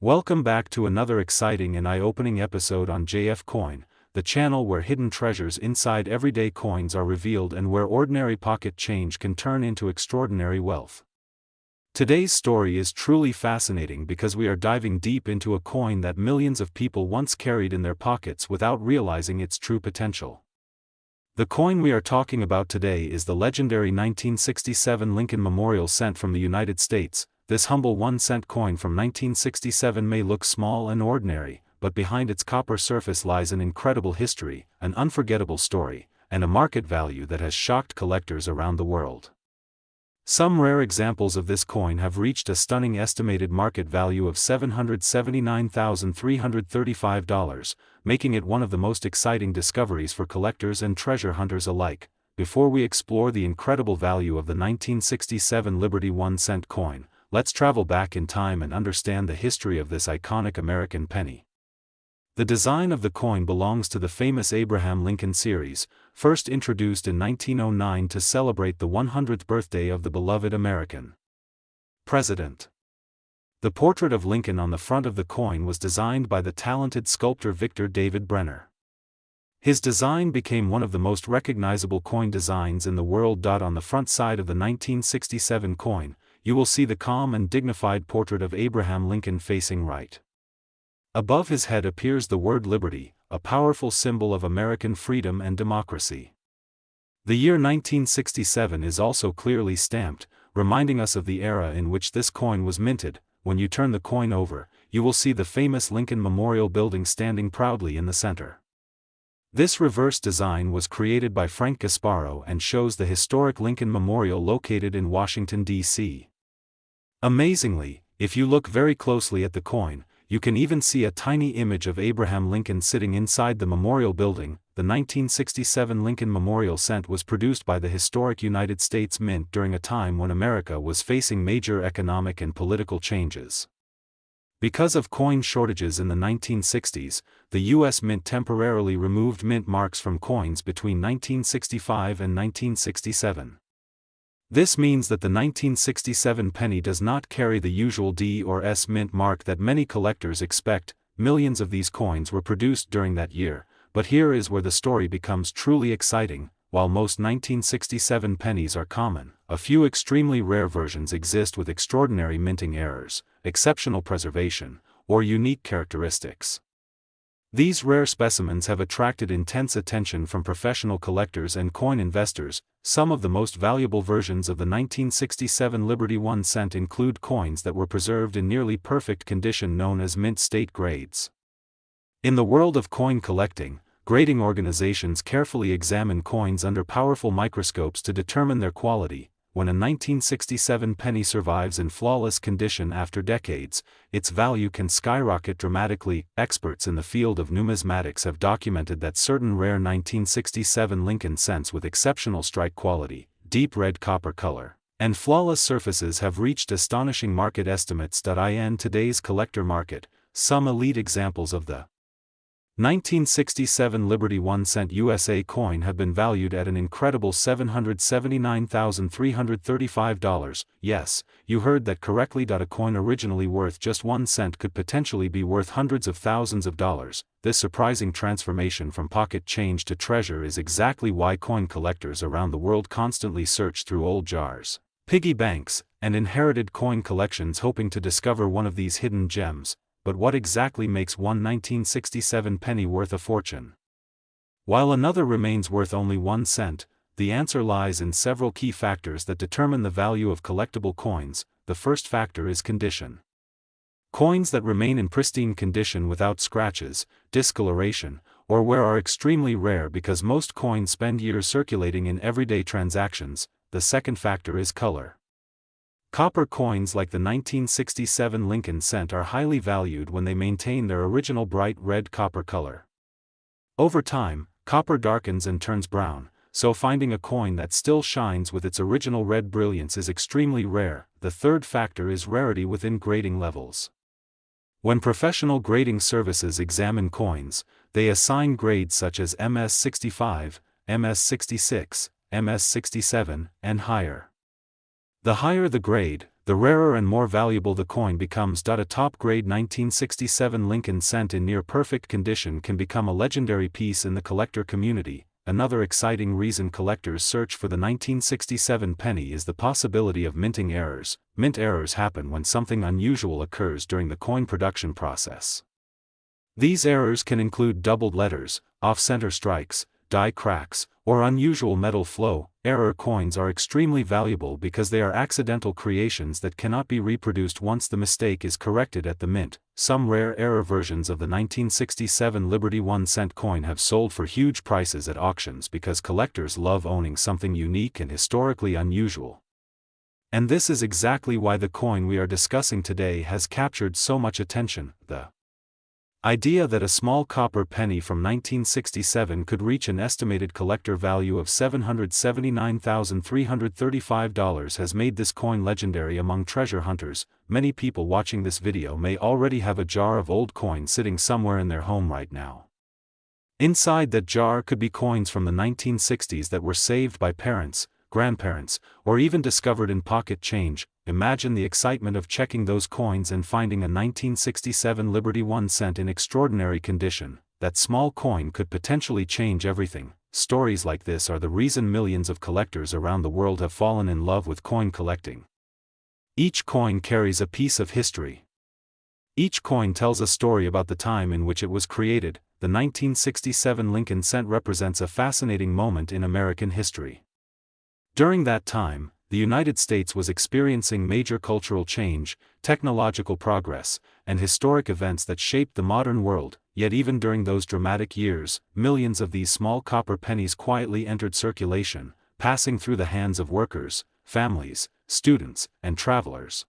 Welcome back to another exciting and eye-opening episode on JF Coin, the channel where hidden treasures inside everyday coins are revealed and where ordinary pocket change can turn into extraordinary wealth. Today's story is truly fascinating because we are diving deep into a coin that millions of people once carried in their pockets without realizing its true potential. The coin we are talking about today is the legendary 1967 Lincoln Memorial Cent from the United States. This humble 1-cent coin from 1967 may look small and ordinary, but behind its copper surface lies an incredible history, an unforgettable story, and a market value that has shocked collectors around the world. Some rare examples of this coin have reached a stunning estimated market value of $779,335, making it one of the most exciting discoveries for collectors and treasure hunters alike. Before we explore the incredible value of the 1967 Liberty 1-cent coin, let's travel back in time and understand the history of this iconic American penny. The design of the coin belongs to the famous Abraham Lincoln series, first introduced in 1909 to celebrate the 100th birthday of the beloved American president. The portrait of Lincoln on the front of the coin was designed by the talented sculptor Victor David Brenner. His design became one of the most recognizable coin designs in the world. On the front side of the 1967 coin, you will see the calm and dignified portrait of Abraham Lincoln facing right. Above his head appears the word liberty, a powerful symbol of American freedom and democracy. The year 1967 is also clearly stamped, reminding us of the era in which this coin was minted. When you turn the coin over, you will see the famous Lincoln Memorial Building standing proudly in the center. This reverse design was created by Frank Gasparo and shows the historic Lincoln Memorial located in Washington, D.C. Amazingly, if you look very closely at the coin, you can even see a tiny image of Abraham Lincoln sitting inside the memorial building. The 1967 Lincoln Memorial Cent was produced by the historic United States Mint during a time when America was facing major economic and political changes. Because of coin shortages in the 1960s, the U.S. Mint temporarily removed mint marks from coins between 1965 and 1967. This means that the 1967 penny does not carry the usual D or S mint mark that many collectors expect. Millions of these coins were produced during that year, but here is where the story becomes truly exciting. While most 1967 pennies are common, a few extremely rare versions exist with extraordinary minting errors, exceptional preservation, or unique characteristics. These rare specimens have attracted intense attention from professional collectors and coin investors. Some of the most valuable versions of the 1967 Liberty 1 cent include coins that were preserved in nearly perfect condition known as mint state grades. In the world of coin collecting, grading organizations carefully examine coins under powerful microscopes to determine their quality. When a 1967 penny survives in flawless condition after decades, its value can skyrocket dramatically. Experts in the field of numismatics have documented that certain rare 1967 Lincoln cents with exceptional strike quality, deep red copper color, and flawless surfaces have reached astonishing market estimates. In today's collector market, some elite examples of the 1967 Liberty 1 cent USA coin have been valued at an incredible $779,335. Yes, you heard that correctly. A coin originally worth just 1 cent could potentially be worth hundreds of thousands of dollars. This surprising transformation from pocket change to treasure is exactly why coin collectors around the world constantly search through old jars, piggy banks, and inherited coin collections hoping to discover one of these hidden gems. But what exactly makes one 1967 penny worth a fortune, while another remains worth only 1 cent? The answer lies in several key factors that determine the value of collectible coins. The first factor is condition. Coins that remain in pristine condition without scratches, discoloration, or wear are extremely rare because most coins spend years circulating in everyday transactions. The second factor is color. Copper coins like the 1967 Lincoln cent are highly valued when they maintain their original bright red copper color. Over time, copper darkens and turns brown, so finding a coin that still shines with its original red brilliance is extremely rare. The third factor is rarity within grading levels. When professional grading services examine coins, they assign grades such as MS65, MS66, MS67, and higher. The higher the grade, the rarer and more valuable the coin becomes. A top-grade 1967 Lincoln cent in near-perfect condition can become a legendary piece in the collector community. Another exciting reason collectors search for the 1967 penny is the possibility of minting errors. Mint errors happen when something unusual occurs during the coin production process. These errors can include doubled letters, off-center strikes, die cracks, or unusual metal flow. Error coins are extremely valuable because they are accidental creations that cannot be reproduced once the mistake is corrected at the mint. Some rare error versions of the 1967 Liberty 1 cent coin have sold for huge prices at auctions because collectors love owning something unique and historically unusual. And this is exactly why the coin we are discussing today has captured so much attention. The idea that a small copper penny from 1967 could reach an estimated collector value of $779,335 has made this coin legendary among treasure hunters. Many people watching this video may already have a jar of old coins sitting somewhere in their home right now. Inside that jar could be coins from the 1960s that were saved by parents, grandparents, or even discovered in pocket change. Imagine the excitement of checking those coins and finding a 1967 Liberty 1 cent in extraordinary condition. That small coin could potentially change everything. Stories like this are the reason millions of collectors around the world have fallen in love with coin collecting. Each coin carries a piece of history. Each coin tells a story about the time in which it was created. The 1967 Lincoln cent represents a fascinating moment in American history. During that time, the United States was experiencing major cultural change, technological progress, and historic events that shaped the modern world. Yet even during those dramatic years, millions of these small copper pennies quietly entered circulation, passing through the hands of workers, families, students, and travelers.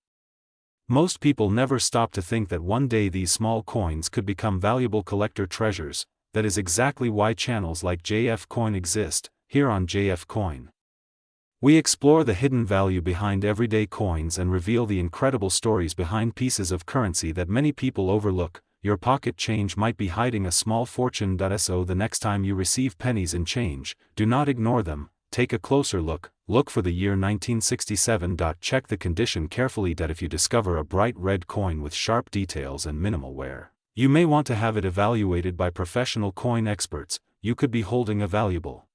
Most people never stopped to think that one day these small coins could become valuable collector treasures. That is exactly why channels like JF Coin exist. Here on JF Coin, we explore the hidden value behind everyday coins and reveal the incredible stories behind pieces of currency that many people overlook. Your pocket change might be hiding a small fortune. So the next time you receive pennies in change, do not ignore them. Take a closer look. Look for the year 1967. Check the condition carefully. If you discover a bright red coin with sharp details and minimal wear, you may want to have it evaluated by professional coin experts. You could be holding a valuable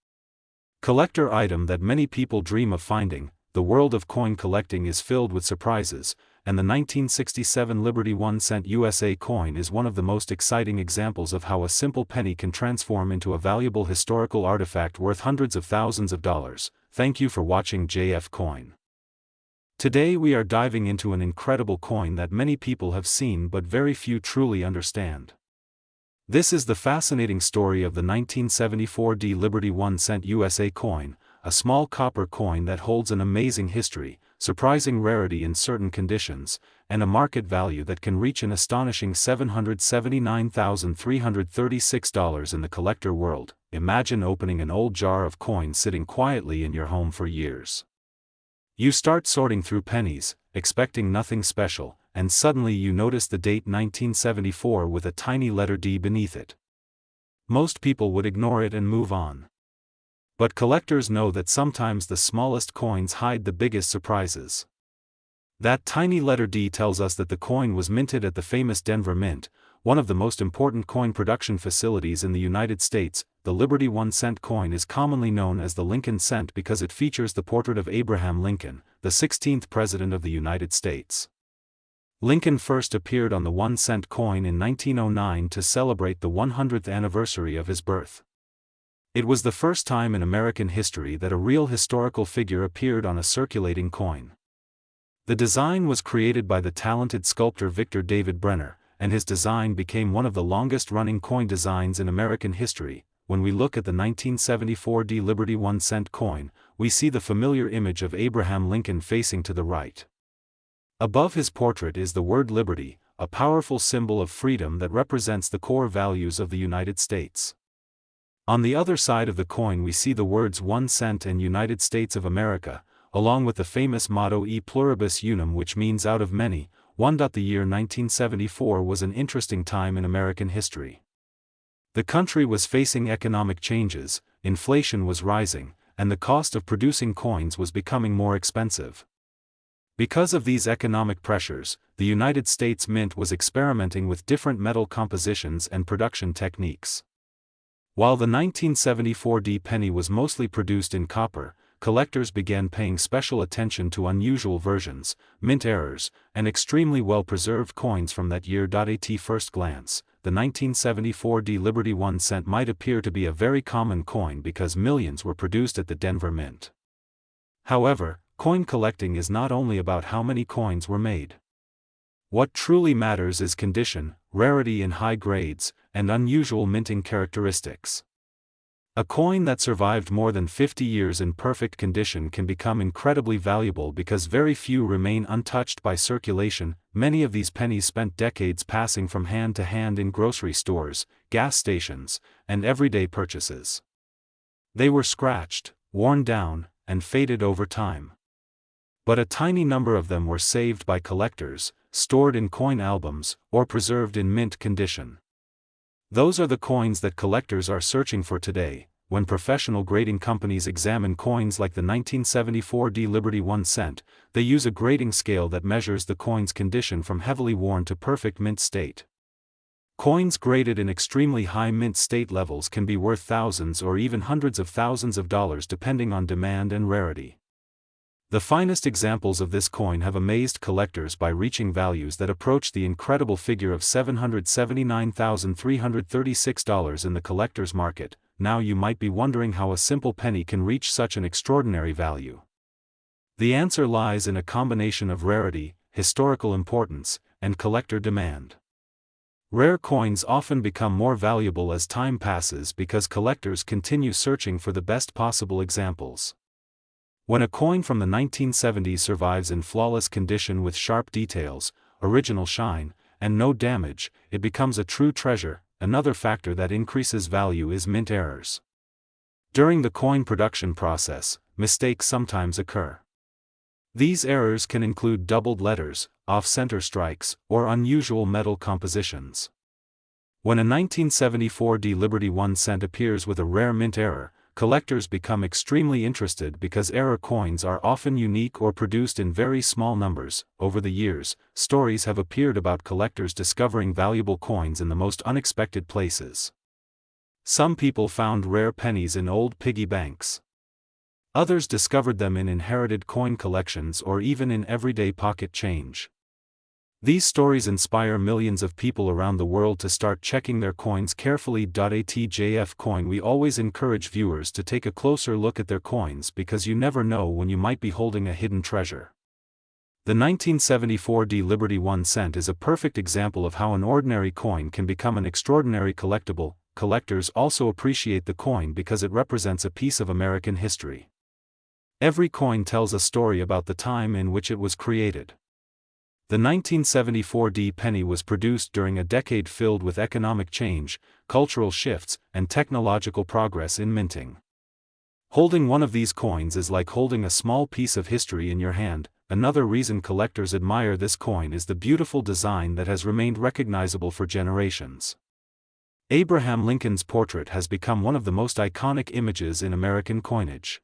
collector item that many people dream of finding. The world of coin collecting is filled with surprises, and the 1967 Liberty 1 cent USA coin is one of the most exciting examples of how a simple penny can transform into a valuable historical artifact worth hundreds of thousands of dollars. Thank you for watching JF Coin. Today we are diving into an incredible coin that many people have seen but very few truly understand. This is the fascinating story of the 1974 Liberty 1 cent USA coin, a small copper coin that holds an amazing history, surprising rarity in certain conditions, and a market value that can reach an astonishing $779,336 in the collector world. Imagine opening an old jar of coins sitting quietly in your home for years. You start sorting through pennies, expecting nothing special, and suddenly you notice the date 1974 with a tiny letter D beneath it. Most people would ignore it and move on. But collectors know that sometimes the smallest coins hide the biggest surprises. That tiny letter D tells us that the coin was minted at the famous Denver Mint, one of the most important coin production facilities in the United States. The Liberty 1 cent coin is commonly known as the Lincoln cent because it features the portrait of Abraham Lincoln, the 16th President of the United States. Lincoln first appeared on the 1 cent coin in 1909 to celebrate the 100th anniversary of his birth. It was the first time in American history that a real historical figure appeared on a circulating coin. The design was created by the talented sculptor Victor David Brenner, and his design became one of the longest-running coin designs in American history. When we look at the 1974 Liberty 1 cent coin, we see the familiar image of Abraham Lincoln facing to the right. Above his portrait is the word liberty, a powerful symbol of freedom that represents the core values of the United States. On the other side of the coin we see the words 1 cent and United States of America, along with the famous motto E pluribus unum, which means out of many. The year 1974 was an interesting time in American history. The country was facing economic changes, inflation was rising, and the cost of producing coins was becoming more expensive. Because of these economic pressures, the United States Mint was experimenting with different metal compositions and production techniques. While the 1974 penny was mostly produced in copper, collectors began paying special attention to unusual versions, mint errors, and extremely well-preserved coins from that year. At first glance, the 1974 Liberty 1 cent might appear to be a very common coin because millions were produced at the Denver Mint. However, coin collecting is not only about how many coins were made. What truly matters is condition, rarity in high grades, and unusual minting characteristics. A coin that survived more than 50 years in perfect condition can become incredibly valuable because very few remain untouched by circulation. Many of these pennies spent decades passing from hand to hand in grocery stores, gas stations, and everyday purchases. They were scratched, worn down, and faded over time. But a tiny number of them were saved by collectors, stored in coin albums, or preserved in mint condition. Those are the coins that collectors are searching for today. When professional grading companies examine coins like the 1974 Liberty 1 cent, they use a grading scale that measures the coin's condition from heavily worn to perfect mint state. Coins graded in extremely high mint state levels can be worth thousands or even hundreds of thousands of dollars depending on demand and rarity. The finest examples of this coin have amazed collectors by reaching values that approach the incredible figure of $779,336 in the collector's market. Now you might be wondering how a simple penny can reach such an extraordinary value. The answer lies in a combination of rarity, historical importance, and collector demand. Rare coins often become more valuable as time passes because collectors continue searching for the best possible examples. When a coin from the 1970s survives in flawless condition with sharp details, original shine, and no damage, it becomes a true treasure. Another factor that increases value is mint errors. During the coin production process, mistakes sometimes occur. These errors can include doubled letters, off-center strikes, or unusual metal compositions. When a 1974 Liberty 1 cent appears with a rare mint error, collectors become extremely interested because error coins are often unique or produced in very small numbers. Over the years, stories have appeared about collectors discovering valuable coins in the most unexpected places. Some people found rare pennies in old piggy banks. Others discovered them in inherited coin collections or even in everyday pocket change. These stories inspire millions of people around the world to start checking their coins carefully. At Coin, we always encourage viewers to take a closer look at their coins because you never know when you might be holding a hidden treasure. The 1974 Liberty 1 cent is a perfect example of how an ordinary coin can become an extraordinary collectible. Collectors also appreciate the coin because it represents a piece of American history. Every coin tells a story about the time in which it was created. The 1974 penny was produced during a decade filled with economic change, cultural shifts, and technological progress in minting. Holding one of these coins is like holding a small piece of history in your hand. Another reason collectors admire this coin is the beautiful design that has remained recognizable for generations. Abraham Lincoln's portrait has become one of the most iconic images in American coinage.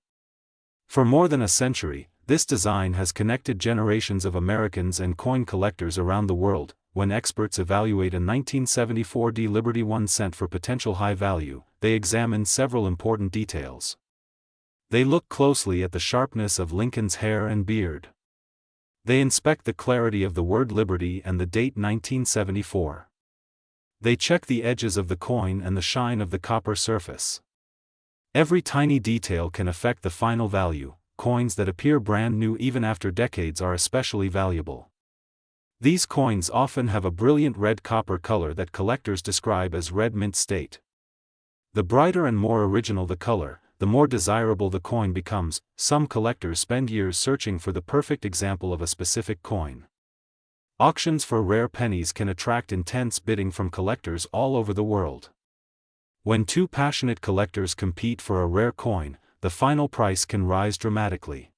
For more than a century, this design has connected generations of Americans and coin collectors around the world. When experts evaluate a 1974 Liberty 1 cent for potential high value, they examine several important details. They look closely at the sharpness of Lincoln's hair and beard. They inspect the clarity of the word Liberty and the date 1974. They check the edges of the coin and the shine of the copper surface. Every tiny detail can affect the final value. Coins that appear brand new even after decades are especially valuable. These coins often have a brilliant red copper color that collectors describe as red mint state. The brighter and more original the color, the more desirable the coin becomes. Some collectors spend years searching for the perfect example of a specific coin. Auctions for rare pennies can attract intense bidding from collectors all over the world. When two passionate collectors compete for a rare coin, the final price can rise dramatically.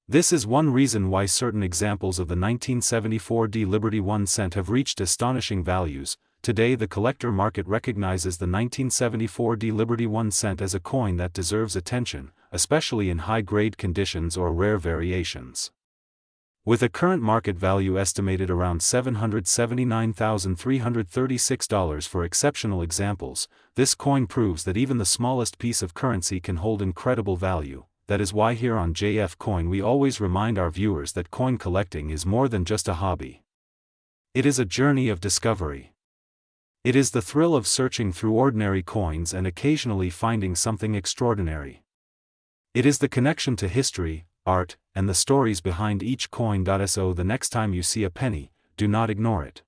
This is one reason why certain examples of the 1974 Liberty 1 cent have reached astonishing values. Today the collector market recognizes the 1974 Liberty 1 cent as a coin that deserves attention, especially in high-grade conditions or rare variations. With a current market value estimated around $779,336 for exceptional examples, this coin proves that even the smallest piece of currency can hold incredible value. That is why here on JF Coin we always remind our viewers that coin collecting is more than just a hobby. It is a journey of discovery. It is the thrill of searching through ordinary coins and occasionally finding something extraordinary. It is the connection to history, art, and the stories behind each coin. So the next time you see a penny, do not ignore it.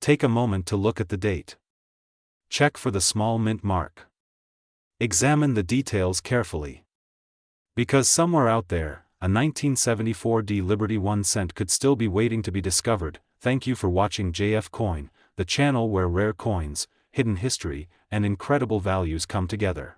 Take a moment to look at the date. Check for the small mint mark. Examine the details carefully. Because somewhere out there, a 1974 Liberty 1 cent could still be waiting to be discovered. Thank you for watching JF Coin, the channel where rare coins, hidden history, and incredible values come together.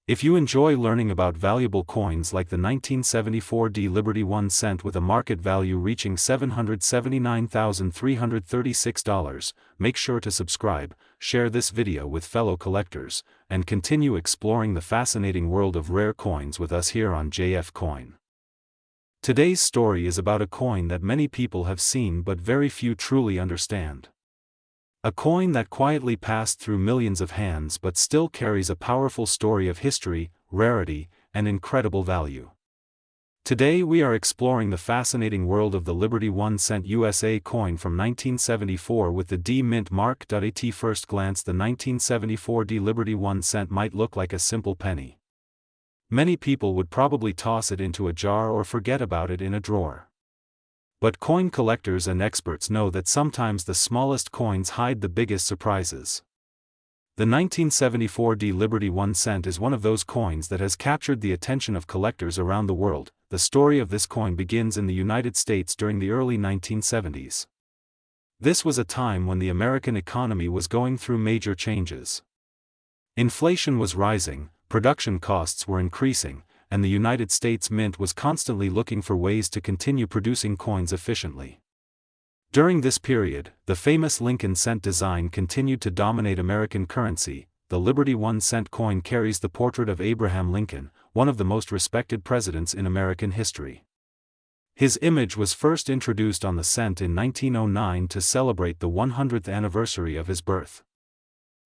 If you enjoy learning about valuable coins like the 1974 Liberty 1 cent with a market value reaching $779,336, make sure to subscribe, share this video with fellow collectors, and continue exploring the fascinating world of rare coins with us here on JF Coin. Today's story is about a coin that many people have seen but very few truly understand. A coin that quietly passed through millions of hands but still carries a powerful story of history, rarity, and incredible value. Today we are exploring the fascinating world of the Liberty 1 cent USA coin from 1974 with the D mint mark. At first glance, the 1974 D Liberty 1 cent might look like a simple penny. Many people would probably toss it into a jar or forget about it in a drawer. But coin collectors and experts know that sometimes the smallest coins hide the biggest surprises. The 1974 D Liberty 1 cent is one of those coins that has captured the attention of collectors around the world. The story of this coin begins in the United States during the early 1970s. This was a time when the American economy was going through major changes. Inflation was rising, production costs were increasing, and the United States Mint was constantly looking for ways to continue producing coins efficiently. During this period, the famous Lincoln cent design continued to dominate American currency. The Liberty 1 cent coin carries the portrait of Abraham Lincoln, one of the most respected presidents in American history. His image was first introduced on the cent in 1909 to celebrate the 100th anniversary of his birth.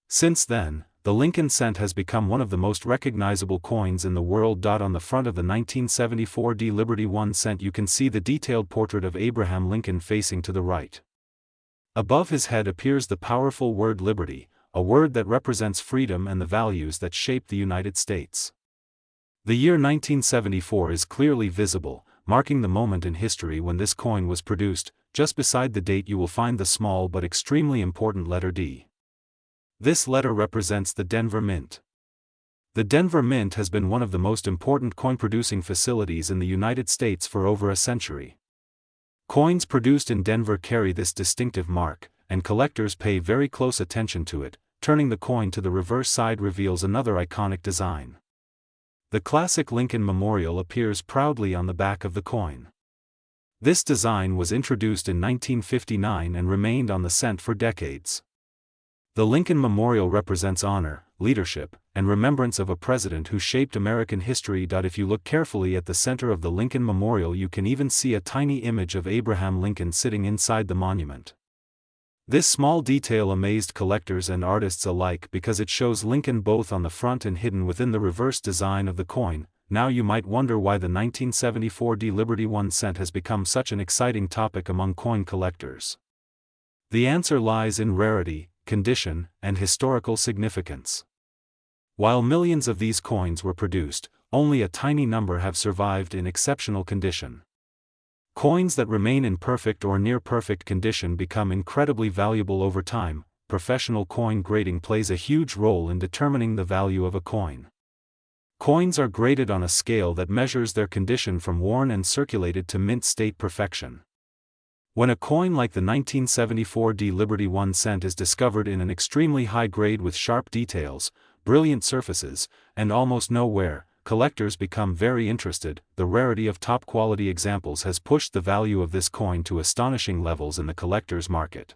Since then, the Lincoln cent has become one of the most recognizable coins in the world. On the front of the 1974 D Liberty 1 cent you can see the detailed portrait of Abraham Lincoln facing to the right. Above his head appears the powerful word liberty, a word that represents freedom and the values that shaped the United States. The year 1974 is clearly visible, marking the moment in history when this coin was produced. Just beside the date you will find the small but extremely important letter D. This letter represents the Denver Mint. The Denver Mint has been one of the most important coin-producing facilities in the United States for over a century. Coins produced in Denver carry this distinctive mark, and collectors pay very close attention to it. Turning the coin to the reverse side reveals another iconic design. The classic Lincoln Memorial appears proudly on the back of the coin. This design was introduced in 1959 and remained on the cent for decades. The Lincoln Memorial represents honor, leadership, and remembrance of a president who shaped American history. If you look carefully at the center of the Lincoln Memorial you can even see a tiny image of Abraham Lincoln sitting inside the monument. This small detail amazed collectors and artists alike because it shows Lincoln both on the front and hidden within the reverse design of the coin. Now you might wonder why the 1974 D Liberty 1 cent has become such an exciting topic among coin collectors. The answer lies in rarity, condition, and historical significance. While millions of these coins were produced, only a tiny number have survived in exceptional condition. Coins that remain in perfect or near-perfect condition become incredibly valuable over time. Professional coin grading plays a huge role in determining the value of a coin. Coins are graded on a scale that measures their condition from worn and circulated to mint state perfection. When a coin like the 1974 D Liberty 1 cent is discovered in an extremely high grade with sharp details, brilliant surfaces, and almost no wear, collectors become very interested. The rarity of top-quality examples has pushed the value of this coin to astonishing levels in the collector's market.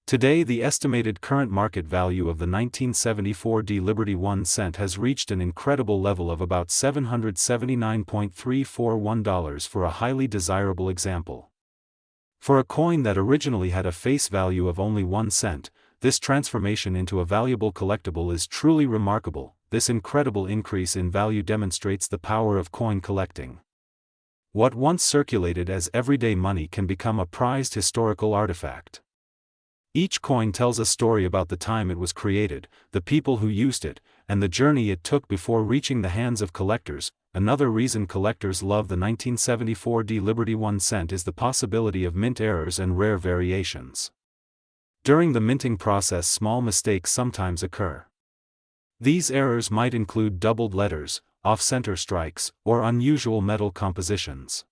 Today the estimated current market value of the 1974 Liberty 1 cent has reached an incredible level of about $779.341 for a highly desirable example. For a coin that originally had a face value of only 1 cent, this transformation into a valuable collectible is truly remarkable. This incredible increase in value demonstrates the power of coin collecting. What once circulated as everyday money can become a prized historical artifact. Each coin tells a story about the time it was created, the people who used it, and the journey it took before reaching the hands of collectors. Another reason collectors love the 1974 Liberty 1 cent is the possibility of mint errors and rare variations. During the minting process, small mistakes sometimes occur. These errors might include doubled letters, off-center strikes, or unusual metal compositions.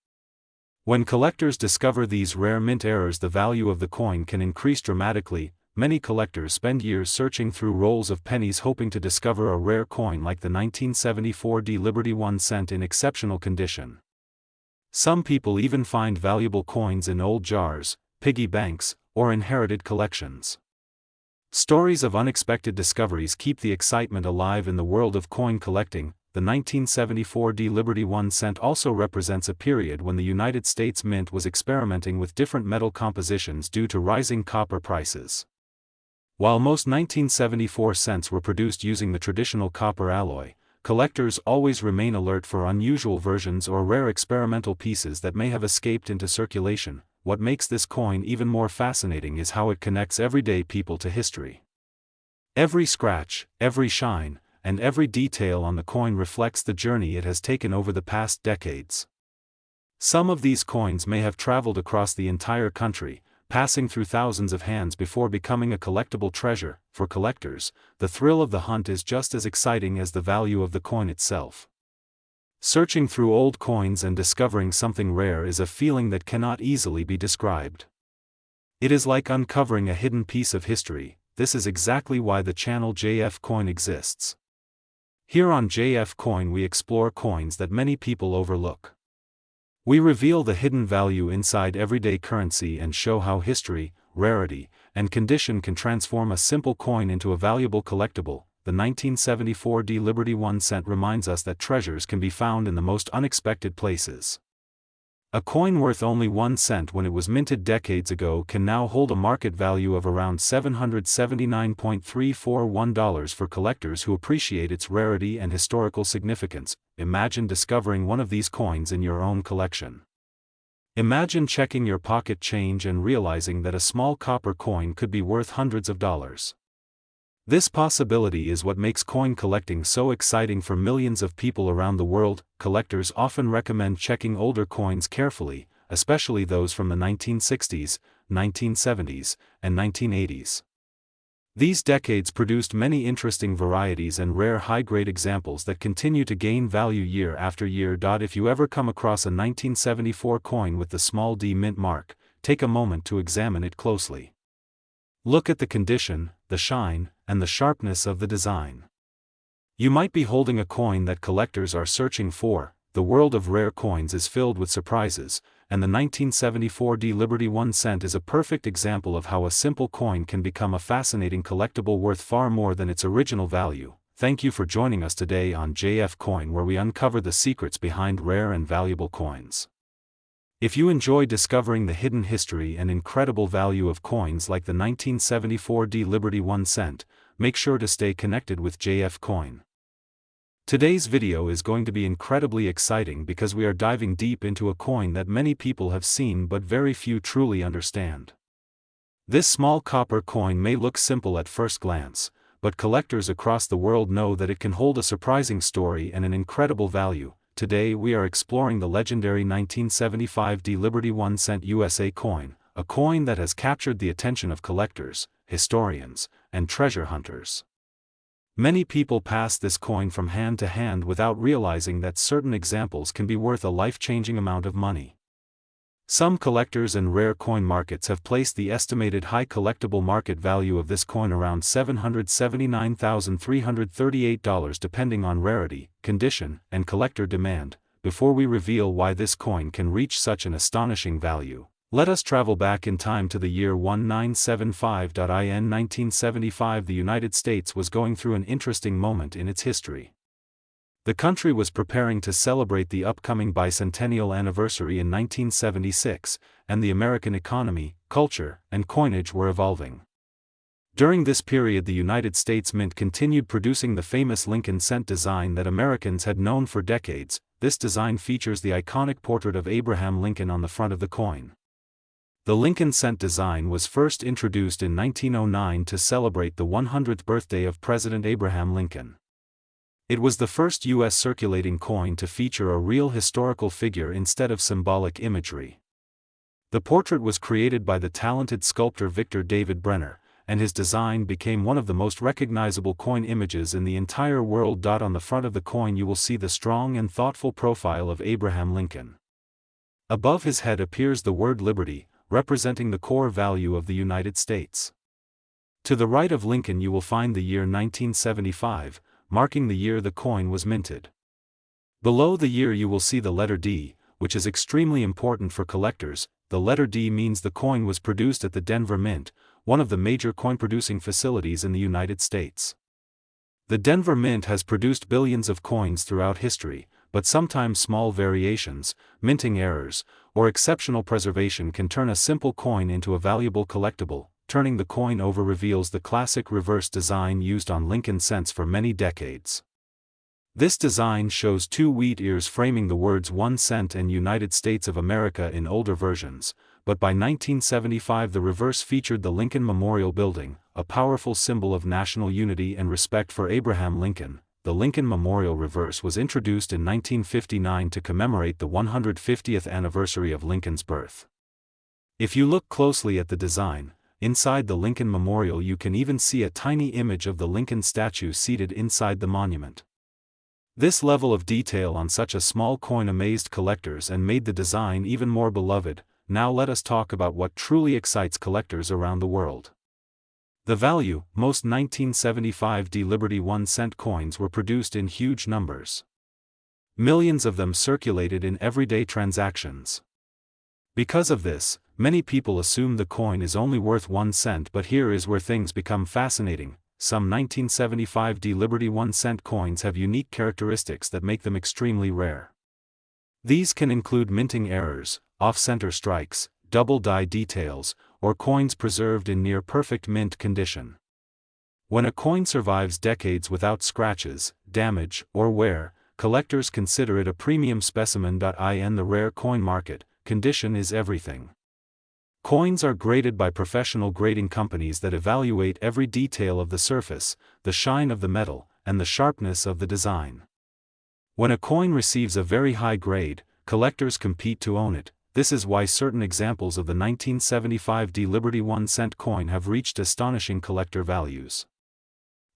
When collectors discover these rare mint errors, the value of the coin can increase dramatically. Many collectors spend years searching through rolls of pennies hoping to discover a rare coin like the 1974 Liberty 1 cent in exceptional condition. Some people even find valuable coins in old jars, piggy banks, or inherited collections. Stories of unexpected discoveries keep the excitement alive in the world of coin collecting. The 1974 Liberty 1 cent also represents a period when the United States Mint was experimenting with different metal compositions due to rising copper prices. While most 1974 cents were produced using the traditional copper alloy, collectors always remain alert for unusual versions or rare experimental pieces that may have escaped into circulation. What makes this coin even more fascinating is how it connects everyday people to history. Every scratch, every shine, and every detail on the coin reflects the journey it has taken over the past decades. Some of these coins may have traveled across the entire country, passing through thousands of hands before becoming a collectible treasure. For collectors, the thrill of the hunt is just as exciting as the value of the coin itself. Searching through old coins and discovering something rare is a feeling that cannot easily be described. It is like uncovering a hidden piece of history. This is exactly why the channel JF Coin exists. Here on JF Coin we explore coins that many people overlook. We reveal the hidden value inside everyday currency and show how history, rarity, and condition can transform a simple coin into a valuable collectible. The 1974 Liberty 1 cent reminds us that treasures can be found in the most unexpected places. A coin worth only 1 cent when it was minted decades ago can now hold a market value of around $779.341 for collectors who appreciate its rarity and historical significance. Imagine discovering one of these coins in your own collection. Imagine checking your pocket change and realizing that a small copper coin could be worth hundreds of dollars. This possibility is what makes coin collecting so exciting for millions of people around the world. Collectors often recommend checking older coins carefully, especially those from the 1960s, 1970s, and 1980s. These decades produced many interesting varieties and rare high-grade examples that continue to gain value year after year. If you ever come across a 1974 coin with the small d mint mark, take a moment to examine it closely. Look at the condition, the shine, and the sharpness of the design. You might be holding a coin that collectors are searching for. The world of rare coins is filled with surprises, and the 1974 Liberty 1 cent is a perfect example of how a simple coin can become a fascinating collectible worth far more than its original value. Thank you for joining us today on JF Coin, where we uncover the secrets behind rare and valuable coins. If you enjoy discovering the hidden history and incredible value of coins like the 1974 Liberty 1 cent, make sure to stay connected with JF Coin. Today's video is going to be incredibly exciting because we are diving deep into a coin that many people have seen but very few truly understand. This small copper coin may look simple at first glance, but collectors across the world know that it can hold a surprising story and an incredible value. Today we are exploring the legendary 1975 Liberty 1 cent USA coin, a coin that has captured the attention of collectors, historians, and treasure hunters. Many people pass this coin from hand to hand without realizing that certain examples can be worth a life-changing amount of money. Some collectors and rare coin markets have placed the estimated high collectible market value of this coin around $779,338 depending on rarity, condition, and collector demand. Before we reveal why this coin can reach such an astonishing value, Let us travel back in time to the year 1975. In 1975, the United States was going through an interesting moment in its history. The country was preparing to celebrate the upcoming bicentennial anniversary in 1976, and the American economy, culture, and coinage were evolving. During this period, the United States Mint continued producing the famous Lincoln cent design that Americans had known for decades. This design features the iconic portrait of Abraham Lincoln on the front of the coin. The Lincoln cent design was first introduced in 1909 to celebrate the 100th birthday of President Abraham Lincoln. It was the first U.S. circulating coin to feature a real historical figure instead of symbolic imagery. The portrait was created by the talented sculptor Victor David Brenner, and his design became one of the most recognizable coin images in the entire world. On the front of the coin you will see the strong and thoughtful profile of Abraham Lincoln. Above his head appears the word liberty, representing the core value of the United States. To the right of Lincoln you will find the year 1975, marking the year the coin was minted. Below the year you will see the letter D, which is extremely important for collectors. The letter D means the coin was produced at the Denver Mint, one of the major coin-producing facilities in the United States. The Denver Mint has produced billions of coins throughout history, but sometimes small variations, minting errors, or exceptional preservation can turn a simple coin into a valuable collectible. Turning the coin over reveals the classic reverse design used on Lincoln cents for many decades. This design shows two wheat ears framing the words 1 cent and United States of America in older versions, but by 1975 the reverse featured the Lincoln Memorial Building, a powerful symbol of national unity and respect for Abraham Lincoln. The Lincoln Memorial reverse was introduced in 1959 to commemorate the 150th anniversary of Lincoln's birth. If you look closely at the design, inside the Lincoln Memorial you can even see a tiny image of the Lincoln statue seated inside the monument. This level of detail on such a small coin amazed collectors and made the design even more beloved. Now let us talk about what truly excites collectors around the world. The value. Most 1975 D Liberty 1 cent coins were produced in huge numbers. Millions of them circulated in everyday transactions. Because of this, many people assume the coin is only worth 1 cent, but here is where things become fascinating. Some 1975 D Liberty 1 cent coins have unique characteristics that make them extremely rare. These can include minting errors, off-center strikes, double die details, or coins preserved in near-perfect mint condition. When a coin survives decades without scratches, damage, or wear, collectors consider it a premium specimen. In the rare coin market, condition is everything. Coins are graded by professional grading companies that evaluate every detail of the surface, the shine of the metal, and the sharpness of the design. When a coin receives a very high grade, collectors compete to own it. This is why certain examples of the 1975 D Liberty 1 cent coin have reached astonishing collector values.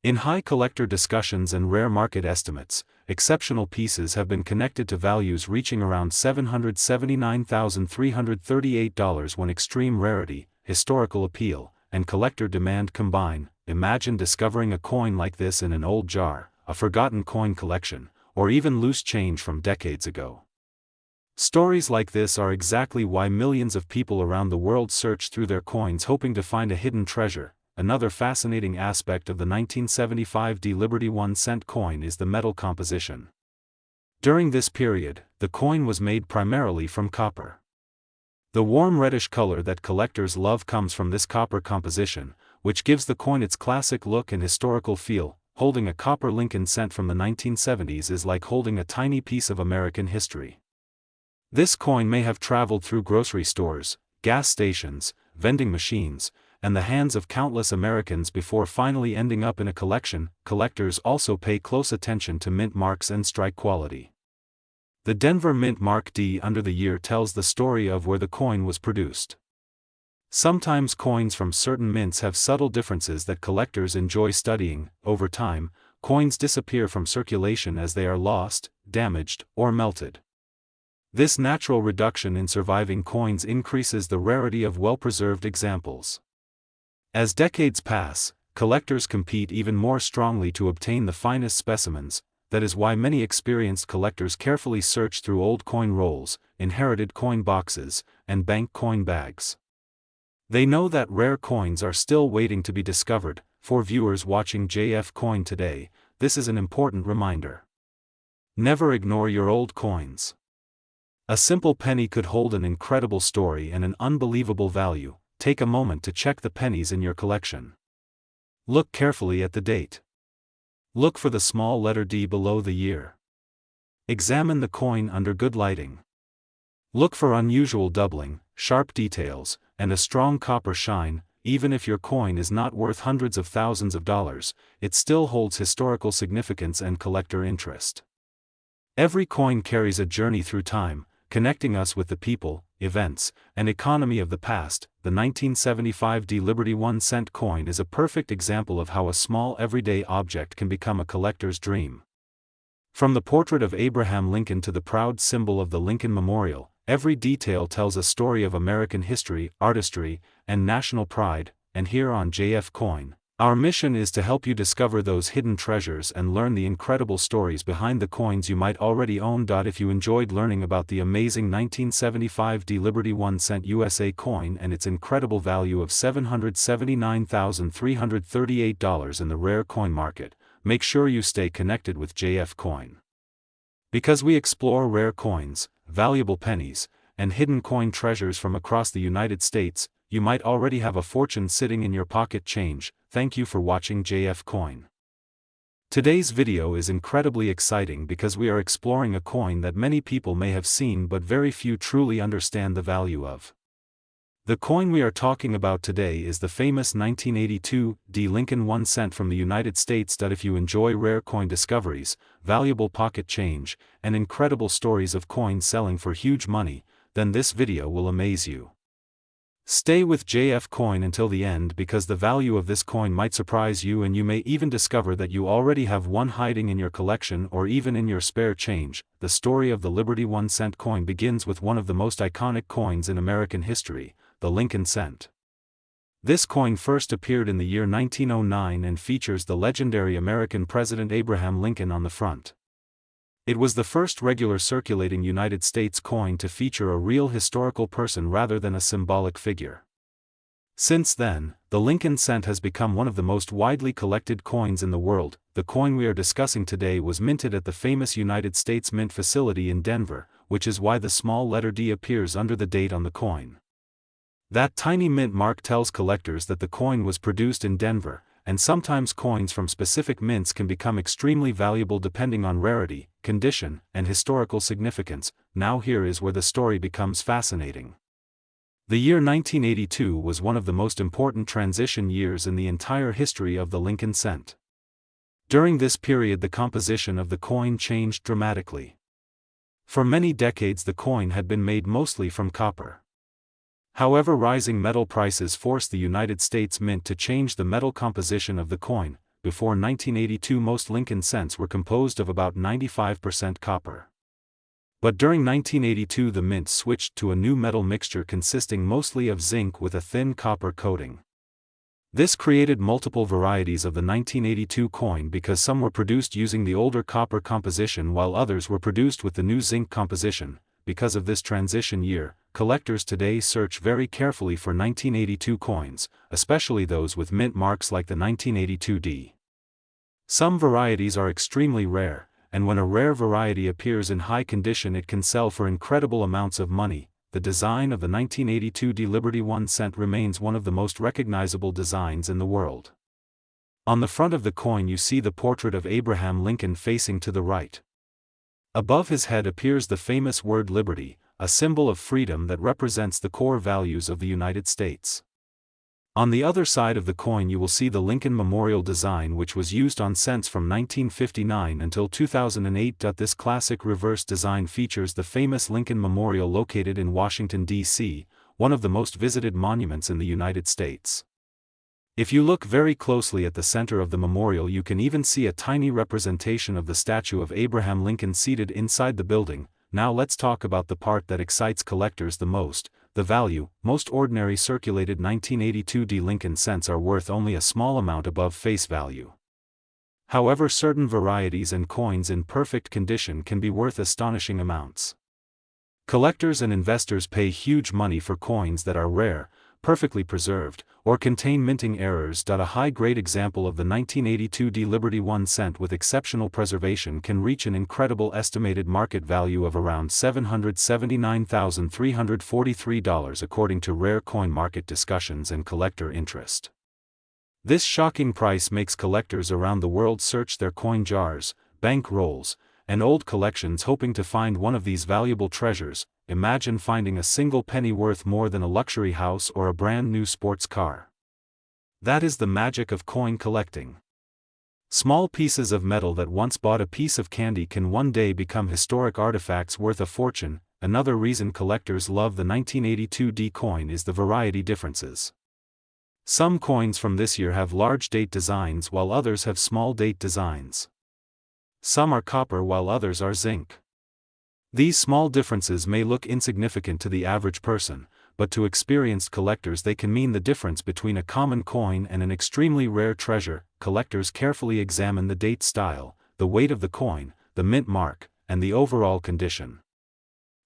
In high collector discussions and rare market estimates, exceptional pieces have been connected to values reaching around $779,338 when extreme rarity, historical appeal, and collector demand combine. Imagine discovering a coin like this in an old jar, a forgotten coin collection, or even loose change from decades ago. Stories like this are exactly why millions of people around the world search through their coins hoping to find a hidden treasure. Another fascinating aspect of the 1975 D Liberty 1 cent coin is the metal composition. During this period, the coin was made primarily from copper. The warm reddish color that collectors love comes from this copper composition, which gives the coin its classic look and historical feel. Holding a copper Lincoln cent from the 1970s is like holding a tiny piece of American history. This coin may have traveled through grocery stores, gas stations, vending machines, and the hands of countless Americans before finally ending up in a collection. Collectors also pay close attention to mint marks and strike quality. The Denver Mint Mark D under the year tells the story of where the coin was produced. Sometimes coins from certain mints have subtle differences that collectors enjoy studying. Over time, coins disappear from circulation as they are lost, damaged, or melted. This natural reduction in surviving coins increases the rarity of well-preserved examples. As decades pass, collectors compete even more strongly to obtain the finest specimens. that is why many experienced collectors carefully search through old coin rolls, inherited coin boxes, and bank coin bags. They know that rare coins are still waiting to be discovered. For viewers watching JF Coin today, this is an important reminder. Never ignore your old coins. A simple penny could hold an incredible story and an unbelievable value. Take a moment to check the pennies in your collection. Look carefully at the date. Look for the small letter D below the year. Examine the coin under good lighting. Look for unusual doubling, sharp details, and a strong copper shine. Even if your coin is not worth hundreds of thousands of dollars, it still holds historical significance and collector interest. Every coin carries a journey through time, connecting us with the people, events, and economy of the past. The 1975 D Liberty 1-cent coin is a perfect example of how a small everyday object can become a collector's dream. From the portrait of Abraham Lincoln to the proud symbol of the Lincoln Memorial, every detail tells a story of American history, artistry, and national pride. And here on JF Coin, our mission is to help you discover those hidden treasures and learn the incredible stories behind the coins you might already own. If you enjoyed learning about the amazing 1975 D Liberty 1-cent USA coin and its incredible value of $779,338 in the rare coin market, make sure you stay connected with JF Coin. Because we explore rare coins, valuable pennies, and hidden coin treasures from across the United States, you might already have a fortune sitting in your pocket. Change. Thank you for watching JF Coin. Today's video is incredibly exciting because we are exploring a coin that many people may have seen but very few truly understand the value of. The coin we are talking about today is the famous 1982 D Lincoln 1-cent from the United States. If you enjoy rare coin discoveries, valuable pocket change, and incredible stories of coins selling for huge money, then this video will amaze you. Stay with JF Coin until the end because the value of this coin might surprise you, and you may even discover that you already have one hiding in your collection or even in your spare change. The story of the Liberty 1-cent coin begins with one of the most iconic coins in American history, the Lincoln cent. This coin first appeared in the year 1909 and features the legendary American President Abraham Lincoln on the front. It was the first regular circulating United States coin to feature a real historical person rather than a symbolic figure. Since then, the Lincoln cent has become one of the most widely collected coins in the world. The coin we are discussing today was minted at the famous United States Mint facility in Denver, which is why the small letter D appears under the date on the coin. That tiny mint mark tells collectors that the coin was produced in Denver, and sometimes coins from specific mints can become extremely valuable depending on rarity, condition, and historical significance. Now here is where the story becomes fascinating. The year 1982 was one of the most important transition years in the entire history of the Lincoln cent. During this period the composition of the coin changed dramatically. For many decades the coin had been made mostly from copper. However, rising metal prices forced the United States Mint to change the metal composition of the coin. Before 1982 most Lincoln cents were composed of about 95% copper. But during 1982 the mint switched to a new metal mixture consisting mostly of zinc with a thin copper coating. This created multiple varieties of the 1982 coin because some were produced using the older copper composition while others were produced with the new zinc composition. Because of this transition year, collectors today search very carefully for 1982 coins, especially those with mint marks like the 1982 D. Some varieties are extremely rare, and when a rare variety appears in high condition it can sell for incredible amounts of money. The design of the 1982 D Liberty 1-cent remains one of the most recognizable designs in the world. On the front of the coin you see the portrait of Abraham Lincoln facing to the right. Above his head appears the famous word liberty, a symbol of freedom that represents the core values of the United States. On the other side of the coin you will see the Lincoln Memorial design, which was used on cents from 1959 until 2008. This classic reverse design features the famous Lincoln Memorial located in Washington, D.C., one of the most visited monuments in the United States. If you look very closely at the center of the memorial you can even see a tiny representation of the statue of Abraham Lincoln seated inside the building. Now let's talk about the part that excites collectors the most, the value. Most ordinary circulated 1982 D Lincoln cents are worth only a small amount above face value. However, certain varieties and coins in perfect condition can be worth astonishing amounts. Collectors and investors pay huge money for coins that are rare, perfectly preserved, or contain minting errors. A high-grade example of the 1982 D Liberty 1 cent with exceptional preservation can reach an incredible estimated market value of around $779,343 according to rare coin market discussions and collector interest. This shocking price makes collectors around the world search their coin jars, bank rolls, and old collections hoping to find one of these valuable treasures. Imagine finding a single penny worth more than a luxury house or a brand new sports car. That is the magic of coin collecting. Small pieces of metal that once bought a piece of candy can one day become historic artifacts worth a fortune. Another reason collectors love the 1982 D coin is the variety differences. Some coins from this year have large date designs while others have small date designs. Some are copper while others are zinc. These small differences may look insignificant to the average person, but to experienced collectors they can mean the difference between a common coin and an extremely rare treasure. Collectors carefully examine the date style, the weight of the coin, the mint mark, and the overall condition.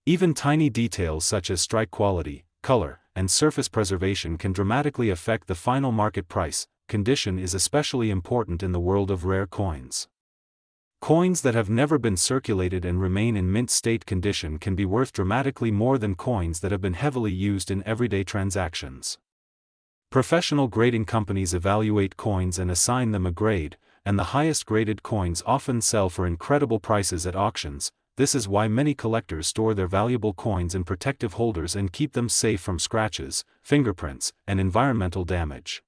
Even tiny details such as strike quality, color, and surface preservation can dramatically affect the final market price. Condition is especially important in the world of rare coins. Coins that have never been circulated and remain in mint state condition can be worth dramatically more than coins that have been heavily used in everyday transactions. Professional grading companies evaluate coins and assign them a grade, and the highest graded coins often sell for incredible prices at auctions. This is why many collectors store their valuable coins in protective holders and keep them safe from scratches, fingerprints, and environmental damage.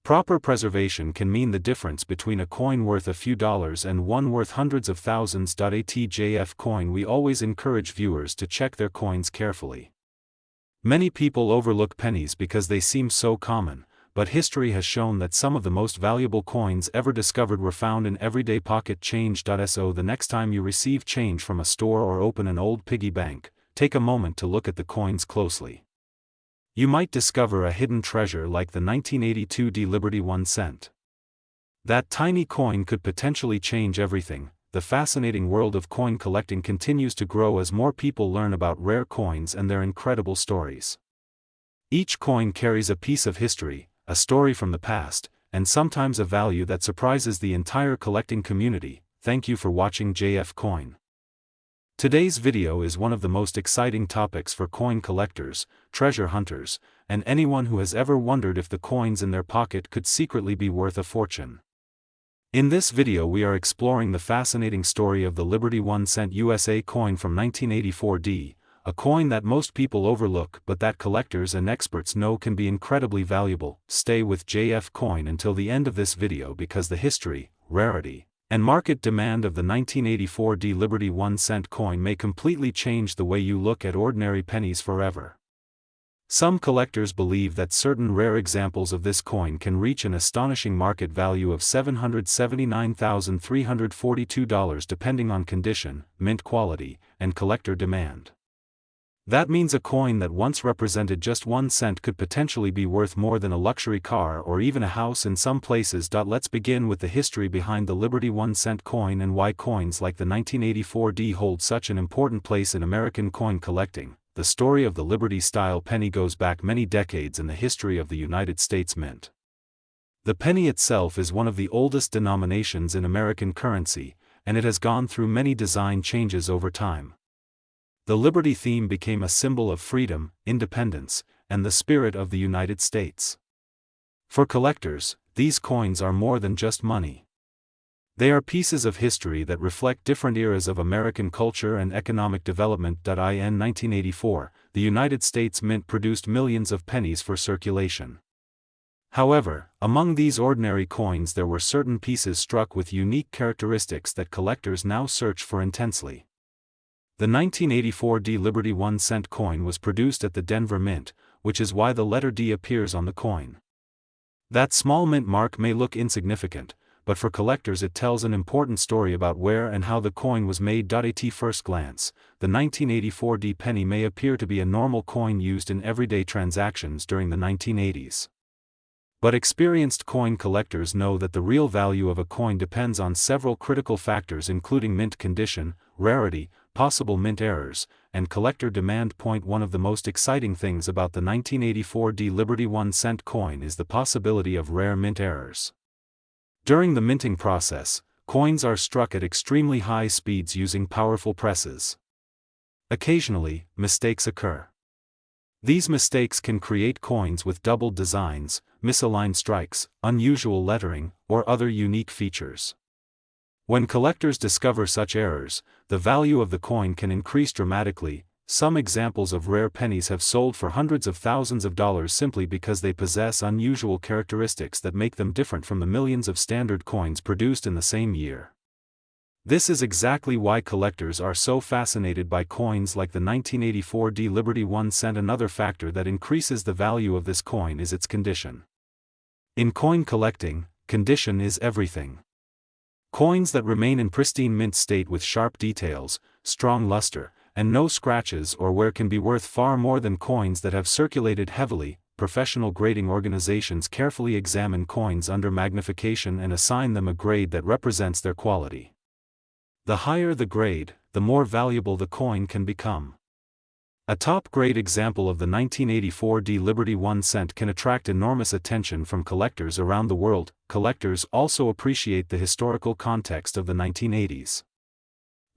Proper preservation can mean the difference between a coin worth a few dollars and one worth hundreds of thousands. A TJF coin. We always encourage viewers to check their coins carefully. Many people overlook pennies because they seem so common, but history has shown that some of the most valuable coins ever discovered were found in everyday pocket change. So the next time you receive change from a store or open an old piggy bank, take a moment to look at the coins closely. You might discover a hidden treasure like the 1982 D Liberty 1 cent. That tiny coin could potentially change everything. The fascinating world of coin collecting continues to grow as more people learn about rare coins and their incredible stories. Each coin carries a piece of history, a story from the past, and sometimes a value that surprises the entire collecting community. Thank you for watching JF Coin. Today's video is one of the most exciting topics for coin collectors, treasure hunters, and anyone who has ever wondered if the coins in their pocket could secretly be worth a fortune. In this video we are exploring the fascinating story of the Liberty 1 cent USA coin from 1984 D, a coin that most people overlook but that collectors and experts know can be incredibly valuable. Stay with JF Coin until the end of this video because the history, rarity, and market demand of the 1984 D Liberty 1 cent coin may completely change the way you look at ordinary pennies forever. Some collectors believe that certain rare examples of this coin can reach an astonishing market value of $779,342 depending on condition, mint quality, and collector demand. That means a coin that once represented just 1 cent could potentially be worth more than a luxury car or even a house in some places. Let's begin with the history behind the Liberty 1 cent coin and why coins like the 1984 D hold such an important place in American coin collecting. The story of the Liberty-style penny goes back many decades in the history of the United States Mint. The penny itself is one of the oldest denominations in American currency, and it has gone through many design changes over time. The Liberty theme became a symbol of freedom, independence, and the spirit of the United States. For collectors, these coins are more than just money. They are pieces of history that reflect different eras of American culture and economic development. In 1984, the United States Mint produced millions of pennies for circulation. However, among these ordinary coins there were certain pieces struck with unique characteristics that collectors now search for intensely. The 1984 D Liberty 1 cent coin was produced at the Denver Mint, which is why the letter D appears on the coin. That small mint mark may look insignificant, but for collectors it tells an important story about where and how the coin was made. At first glance, the 1984 D penny may appear to be a normal coin used in everyday transactions during the 1980s. But experienced coin collectors know that the real value of a coin depends on several critical factors including mint condition, rarity, possible mint errors, and collector demand. One of the most exciting things about the 1984 Liberty 1-cent coin is the possibility of rare mint errors. During the minting process, coins are struck at extremely high speeds using powerful presses. Occasionally, mistakes occur. These mistakes can create coins with doubled designs, misaligned strikes, unusual lettering, or other unique features. When collectors discover such errors, the value of the coin can increase dramatically. Some examples of rare pennies have sold for hundreds of thousands of dollars simply because they possess unusual characteristics that make them different from the millions of standard coins produced in the same year. This is exactly why collectors are so fascinated by coins like the 1984 Liberty 1 cent. Another factor that increases the value of this coin is its condition. In coin collecting, condition is everything. Coins that remain in pristine mint state with sharp details, strong luster, and no scratches or wear can be worth far more than coins that have circulated heavily. Professional grading organizations carefully examine coins under magnification and assign them a grade that represents their quality. The higher the grade, the more valuable the coin can become. A top-grade example of the 1984 Liberty 1 cent can attract enormous attention from collectors around the world. Collectors also appreciate the historical context of the 1980s.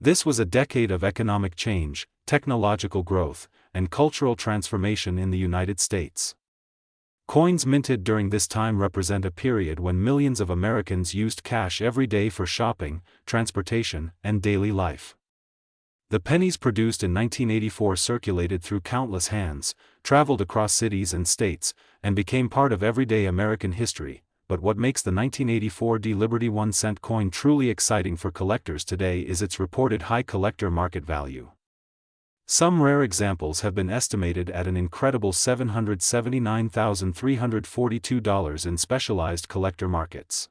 This was a decade of economic change, technological growth, and cultural transformation in the United States. Coins minted during this time represent a period when millions of Americans used cash every day for shopping, transportation, and daily life. The pennies produced in 1984 circulated through countless hands, traveled across cities and states, and became part of everyday American history. But what makes the 1984 Liberty 1 cent coin truly exciting for collectors today is its reported high collector market value. Some rare examples have been estimated at an incredible $779,342 in specialized collector markets.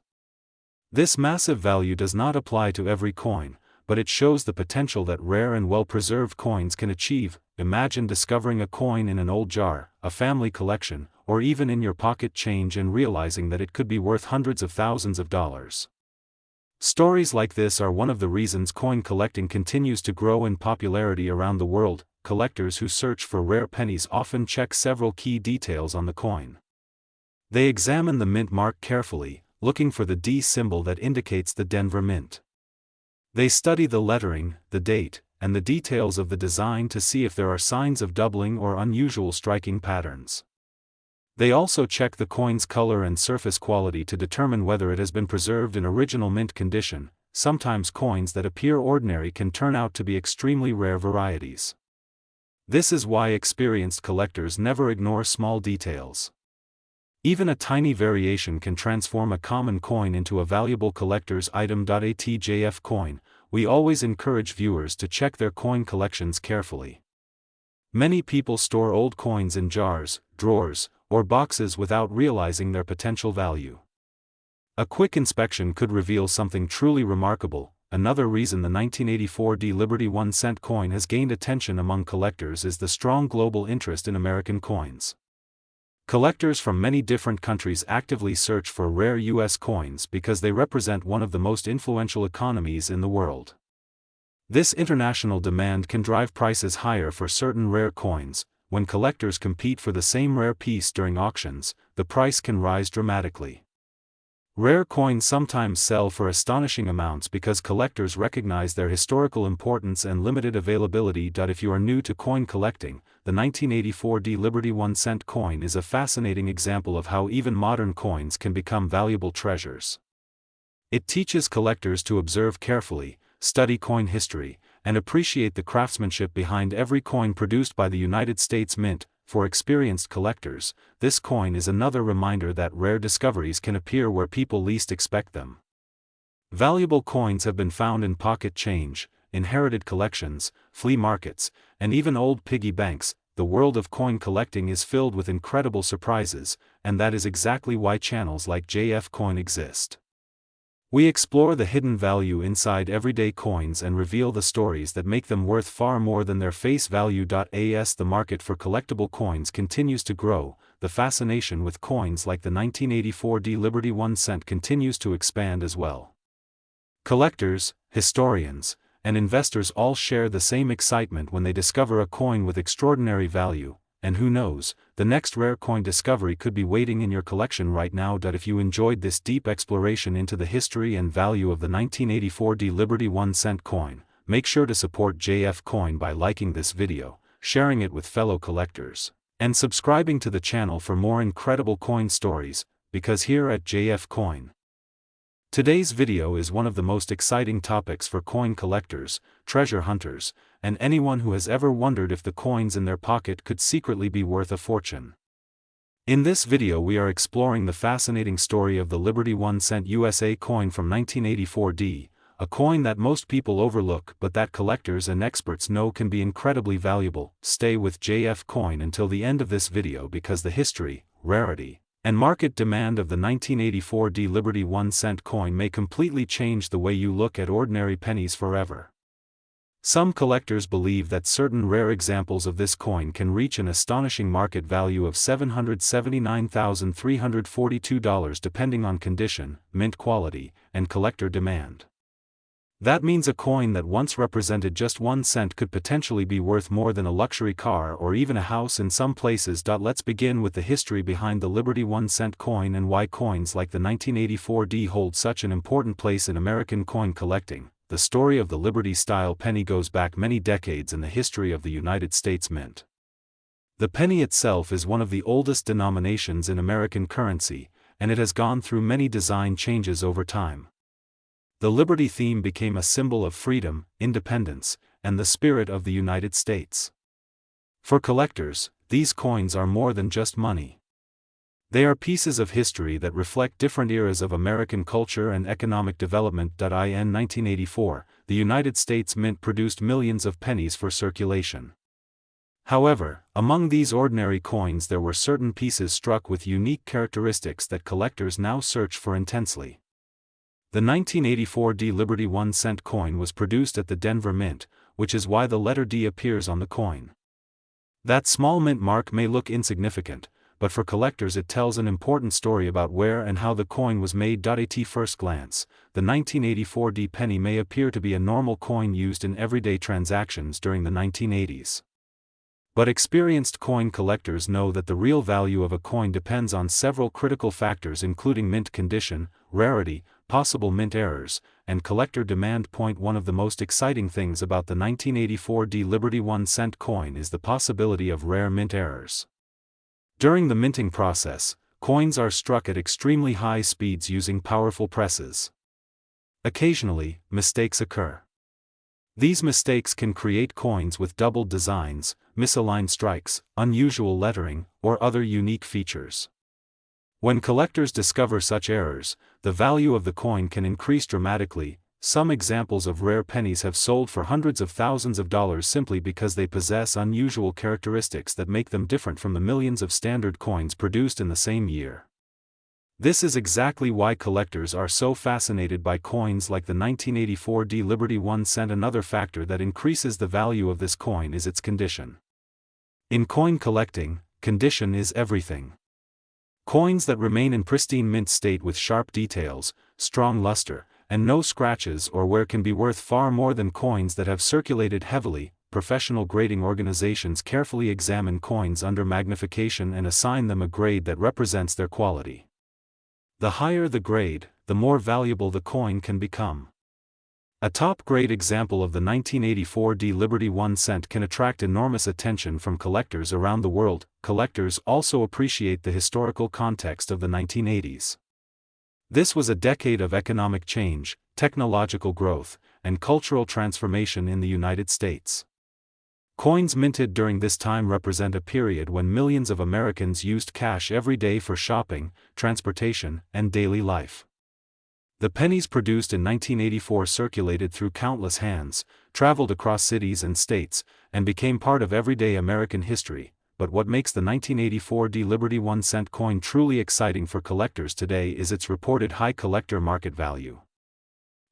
This massive value does not apply to every coin, but it shows the potential that rare and well-preserved coins can achieve. Imagine discovering a coin in an old jar, a family collection, or even in your pocket change and realizing that it could be worth hundreds of thousands of dollars. Stories like this are one of the reasons coin collecting continues to grow in popularity around the world. Collectors who search for rare pennies often check several key details on the coin. They examine the mint mark carefully, looking for the D symbol that indicates the Denver Mint. They study the lettering, the date, and the details of the design to see if there are signs of doubling or unusual striking patterns. They also check the coin's color and surface quality to determine whether it has been preserved in original mint condition. Sometimes coins that appear ordinary can turn out to be extremely rare varieties. This is why experienced collectors never ignore small details. Even a tiny variation can transform a common coin into a valuable collector's item. ATJF coin. We always encourage viewers to check their coin collections carefully. Many people store old coins in jars, drawers, or boxes without realizing their potential value. A quick inspection could reveal something truly remarkable. Another reason the 1984 Liberty 1 cent coin has gained attention among collectors is the strong global interest in American coins. Collectors from many different countries actively search for rare U.S. coins because they represent one of the most influential economies in the world. This international demand can drive prices higher for certain rare coins. When collectors compete for the same rare piece during auctions, the price can rise dramatically. Rare coins sometimes sell for astonishing amounts because collectors recognize their historical importance and limited availability. If you are new to coin collecting, the 1984 Liberty 1 cent coin is a fascinating example of how even modern coins can become valuable treasures. It teaches collectors to observe carefully, study coin history, and appreciate the craftsmanship behind every coin produced by the United States Mint. For experienced collectors, this coin is another reminder that rare discoveries can appear where people least expect them. Valuable coins have been found in pocket change, inherited collections, flea markets, and even old piggy banks. The world of coin collecting is filled with incredible surprises, and that is exactly why channels like JF Coin exist. We explore the hidden value inside everyday coins and reveal the stories that make them worth far more than their face value. The market for collectible coins continues to grow. the fascination with coins like the 1984 D Liberty 1 cent continues to expand as well. Collectors, historians, and investors all share the same excitement when they discover a coin with extraordinary value, and who knows, the next rare coin discovery could be waiting in your collection right now. If you enjoyed this deep exploration into the history and value of the 1984 D Liberty 1 cent coin, make sure to support JF Coin by liking this video, sharing it with fellow collectors, and subscribing to the channel for more incredible coin stories, because here at JF Coin, today's video is one of the most exciting topics for coin collectors, treasure hunters, and anyone who has ever wondered if the coins in their pocket could secretly be worth a fortune. In this video we are exploring the fascinating story of the Liberty 1 cent USA coin from 1984 D, a coin that most people overlook but that collectors and experts know can be incredibly valuable. Stay with JF Coin until the end of this video because the history, rarity, and market demand of the 1984 D Liberty 1 cent coin may completely change the way you look at ordinary pennies forever. Some collectors believe that certain rare examples of this coin can reach an astonishing market value of $779,342 depending on condition, mint quality, and collector demand. That means a coin that once represented just 1 cent could potentially be worth more than a luxury car or even a house in some places. Let's begin with the history behind the Liberty 1 cent coin and why coins like the 1984 D hold such an important place in American coin collecting. The story of the Liberty-style penny goes back many decades in the history of the United States Mint. The penny itself is one of the oldest denominations in American currency, and it has gone through many design changes over time. The Liberty theme became a symbol of freedom, independence, and the spirit of the United States. For collectors, these coins are more than just money. They are pieces of history that reflect different eras of American culture and economic development. In 1984, the United States Mint produced millions of pennies for circulation. However, among these ordinary coins there were certain pieces struck with unique characteristics that collectors now search for intensely. The 1984 D Liberty 1 cent coin was produced at the Denver Mint, which is why the letter D appears on the coin. That small mint mark may look insignificant, but for collectors it tells an important story about where and how the coin was made. At first glance, the 1984 D penny may appear to be a normal coin used in everyday transactions during the 1980s. But experienced coin collectors know that the real value of a coin depends on several critical factors including mint condition, rarity, possible mint errors, and collector demand. One of the most exciting things about the 1984 D Liberty 1 cent coin is the possibility of rare mint errors. During the minting process, coins are struck at extremely high speeds using powerful presses. Occasionally, mistakes occur. These mistakes can create coins with doubled designs, misaligned strikes, unusual lettering, or other unique features. When collectors discover such errors, the value of the coin can increase dramatically. Some examples of rare pennies have sold for hundreds of thousands of dollars simply because they possess unusual characteristics that make them different from the millions of standard coins produced in the same year. This is exactly why collectors are so fascinated by coins like the 1984 D Liberty 1 cent. Another factor that increases the value of this coin is its condition. In coin collecting, condition is everything. Coins that remain in pristine mint state with sharp details, strong luster, and no scratches or wear can be worth far more than coins that have circulated heavily. Professional grading organizations carefully examine coins under magnification and assign them a grade that represents their quality. The higher the grade, the more valuable the coin can become. A top-grade example of the 1984 D Liberty 1 cent can attract enormous attention from collectors around the world. Collectors also appreciate the historical context of the 1980s. This was a decade of economic change, technological growth, and cultural transformation in the United States. Coins minted during this time represent a period when millions of Americans used cash every day for shopping, transportation, and daily life. The pennies produced in 1984 circulated through countless hands, traveled across cities and states, and became part of everyday American history. But what makes the 1984 D Liberty 1 cent coin truly exciting for collectors today is its reported high collector market value.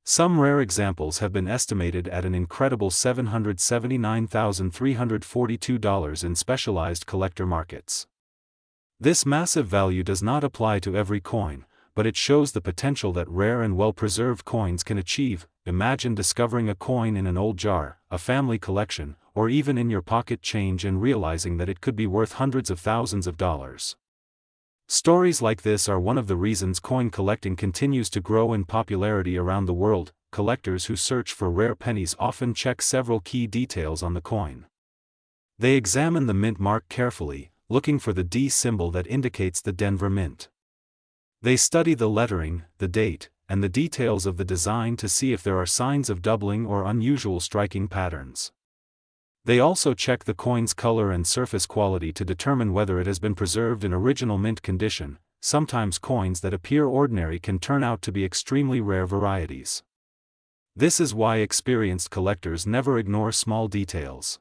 Some rare examples have been estimated at an incredible $779,342 in specialized collector markets. This massive value does not apply to every coin, but it shows the potential that rare and well-preserved coins can achieve. Imagine discovering a coin in an old jar, a family collection, or even in your pocket change and realizing that it could be worth hundreds of thousands of dollars. Stories like this are one of the reasons coin collecting continues to grow in popularity around the world. Collectors who search for rare pennies often check several key details on the coin. They examine the mint mark carefully, looking for the D symbol that indicates the Denver Mint. They study the lettering, the date, and the details of the design to see if there are signs of doubling or unusual striking patterns. They also check the coin's color and surface quality to determine whether it has been preserved in original mint condition. Sometimes coins that appear ordinary can turn out to be extremely rare varieties. This is why experienced collectors never ignore small details.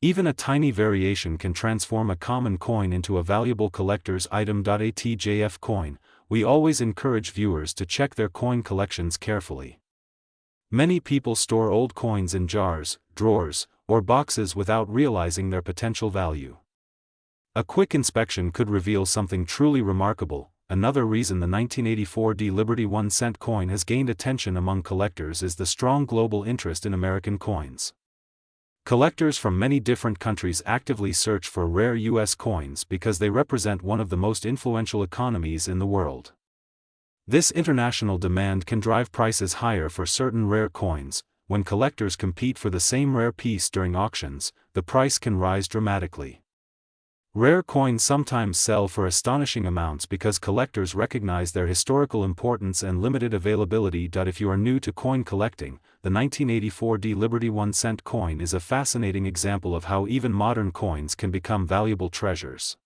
Even a tiny variation can transform a common coin into a valuable collector's item. ATJF coin. We always encourage viewers to check their coin collections carefully. Many people store old coins in jars, drawers, or boxes without realizing their potential value. A quick inspection could reveal something truly remarkable. Another reason the 1984 D Liberty 1-cent coin has gained attention among collectors is the strong global interest in American coins. Collectors from many different countries actively search for rare U.S. coins because they represent one of the most influential economies in the world. This international demand can drive prices higher for certain rare coins. When collectors compete for the same rare piece during auctions, the price can rise dramatically. Rare coins sometimes sell for astonishing amounts because collectors recognize their historical importance and limited availability. If you are new to coin collecting, the 1984 D Liberty 1-cent coin is a fascinating example of how even modern coins can become valuable treasures.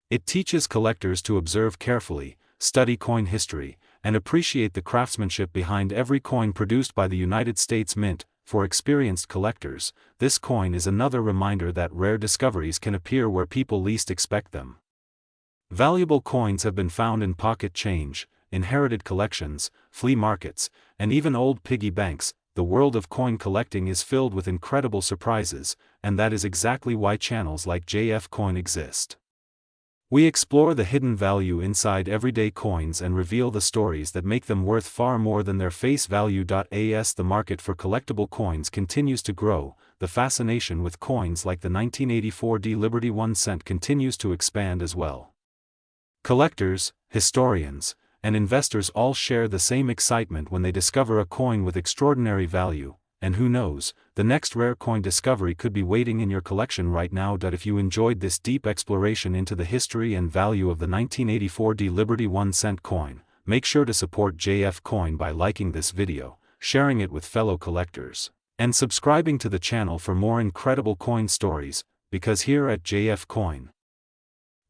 It teaches collectors to observe carefully, study coin history, and appreciate the craftsmanship behind every coin produced by the United States Mint. For experienced collectors, this coin is another reminder that rare discoveries can appear where people least expect them. Valuable coins have been found in pocket change, inherited collections, flea markets, and even old piggy banks. The world of coin collecting is filled with incredible surprises, and that is exactly why channels like JF Coin exist. We explore the hidden value inside everyday coins and reveal the stories that make them worth far more than their face value. As the market for collectible coins continues to grow, the fascination with coins like the 1984 D Liberty 1-cent continues to expand as well. Collectors, historians, and investors all share the same excitement when they discover a coin with extraordinary value. And who knows, the next rare coin discovery could be waiting in your collection right now. If you enjoyed this deep exploration into the history and value of the 1984 D Liberty 1-cent coin, make sure to support JF Coin by liking this video, sharing it with fellow collectors, and subscribing to the channel for more incredible coin stories, because here at JF Coin.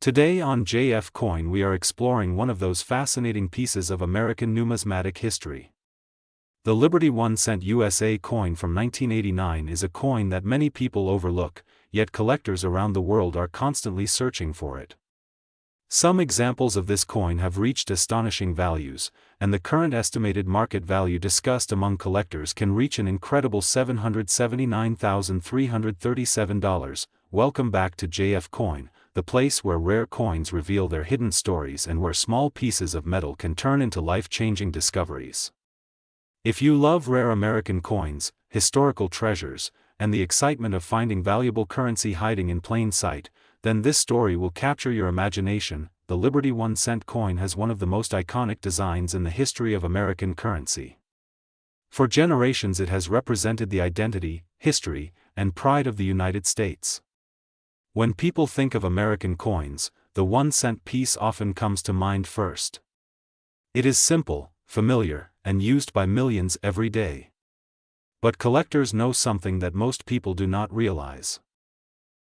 Today on JF Coin we are exploring one of those fascinating pieces of American numismatic history. The Liberty 1-cent USA coin from 1989 is a coin that many people overlook, yet collectors around the world are constantly searching for it. Some examples of this coin have reached astonishing values, and the current estimated market value discussed among collectors can reach an incredible $779,337. Welcome back to JF Coin, the place where rare coins reveal their hidden stories and where small pieces of metal can turn into life-changing discoveries. If you love rare American coins, historical treasures, and the excitement of finding valuable currency hiding in plain sight, then this story will capture your imagination. The Liberty 1-cent coin has one of the most iconic designs in the history of American currency. For generations it has represented the identity, history, and pride of the United States. When people think of American coins, the 1-cent piece often comes to mind first. It is simple, familiar, and used by millions every day. But collectors know something that most people do not realize.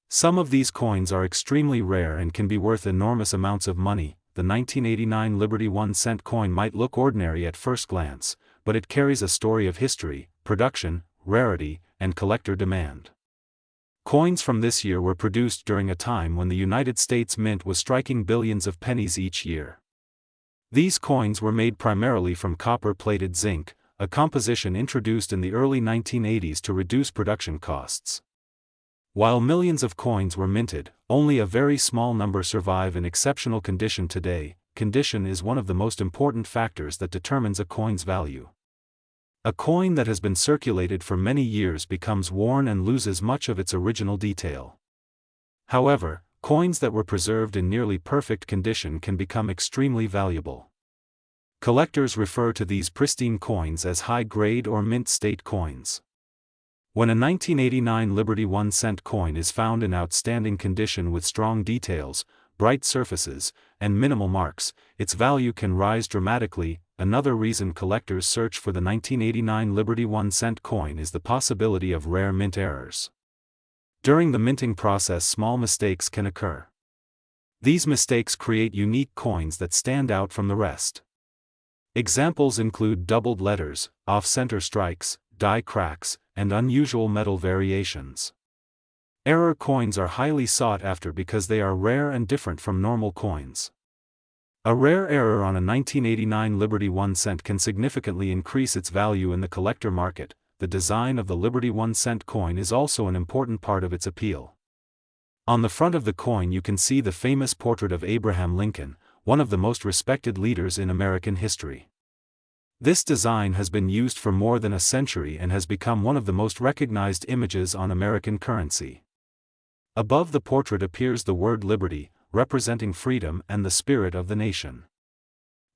Some of these coins are extremely rare and can be worth enormous amounts of money. The 1989 Liberty 1-cent coin might look ordinary at first glance, but it carries a story of history, production, rarity, and collector demand. Coins from this year were produced during a time when the United States Mint was striking billions of pennies each year. These coins were made primarily from copper-plated zinc, a composition introduced in the early 1980s to reduce production costs. While millions of coins were minted, only a very small number survive in exceptional condition today. Condition is one of the most important factors that determines a coin's value. A coin that has been circulated for many years becomes worn and loses much of its original detail. However, coins that were preserved in nearly perfect condition can become extremely valuable. Collectors refer to these pristine coins as high-grade or mint-state coins. When a 1989 Liberty 1-cent coin is found in outstanding condition with strong details, bright surfaces, and minimal marks, its value can rise dramatically. Another reason collectors search for the 1989 Liberty 1-cent coin is the possibility of rare mint errors. During the minting process, small mistakes can occur. These mistakes create unique coins that stand out from the rest. Examples include doubled letters, off-center strikes, die cracks, and unusual metal variations. Error coins are highly sought after because they are rare and different from normal coins. A rare error on a 1989 Liberty 1-cent can significantly increase its value in the collector market. The design of the Liberty 1-cent coin is also an important part of its appeal. On the front of the coin you can see the famous portrait of Abraham Lincoln, one of the most respected leaders in American history. This design has been used for more than a century and has become one of the most recognized images on American currency. Above the portrait appears the word liberty, representing freedom and the spirit of the nation.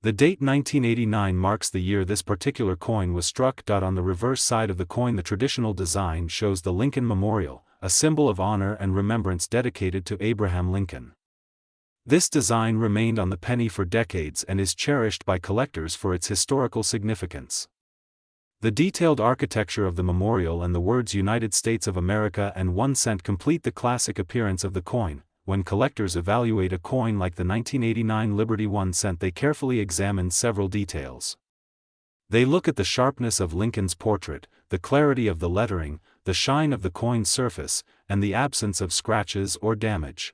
The date 1989 marks the year this particular coin was struck. On the reverse side of the coin, the traditional design shows the Lincoln Memorial, a symbol of honor and remembrance dedicated to Abraham Lincoln. This design remained on the penny for decades and is cherished by collectors for its historical significance. The detailed architecture of the memorial and the words United States of America and 1 cent complete the classic appearance of the coin. When collectors evaluate a coin like the 1989 Liberty 1 cent, they carefully examine several details. They look at the sharpness of Lincoln's portrait, the clarity of the lettering, the shine of the coin's surface, and the absence of scratches or damage.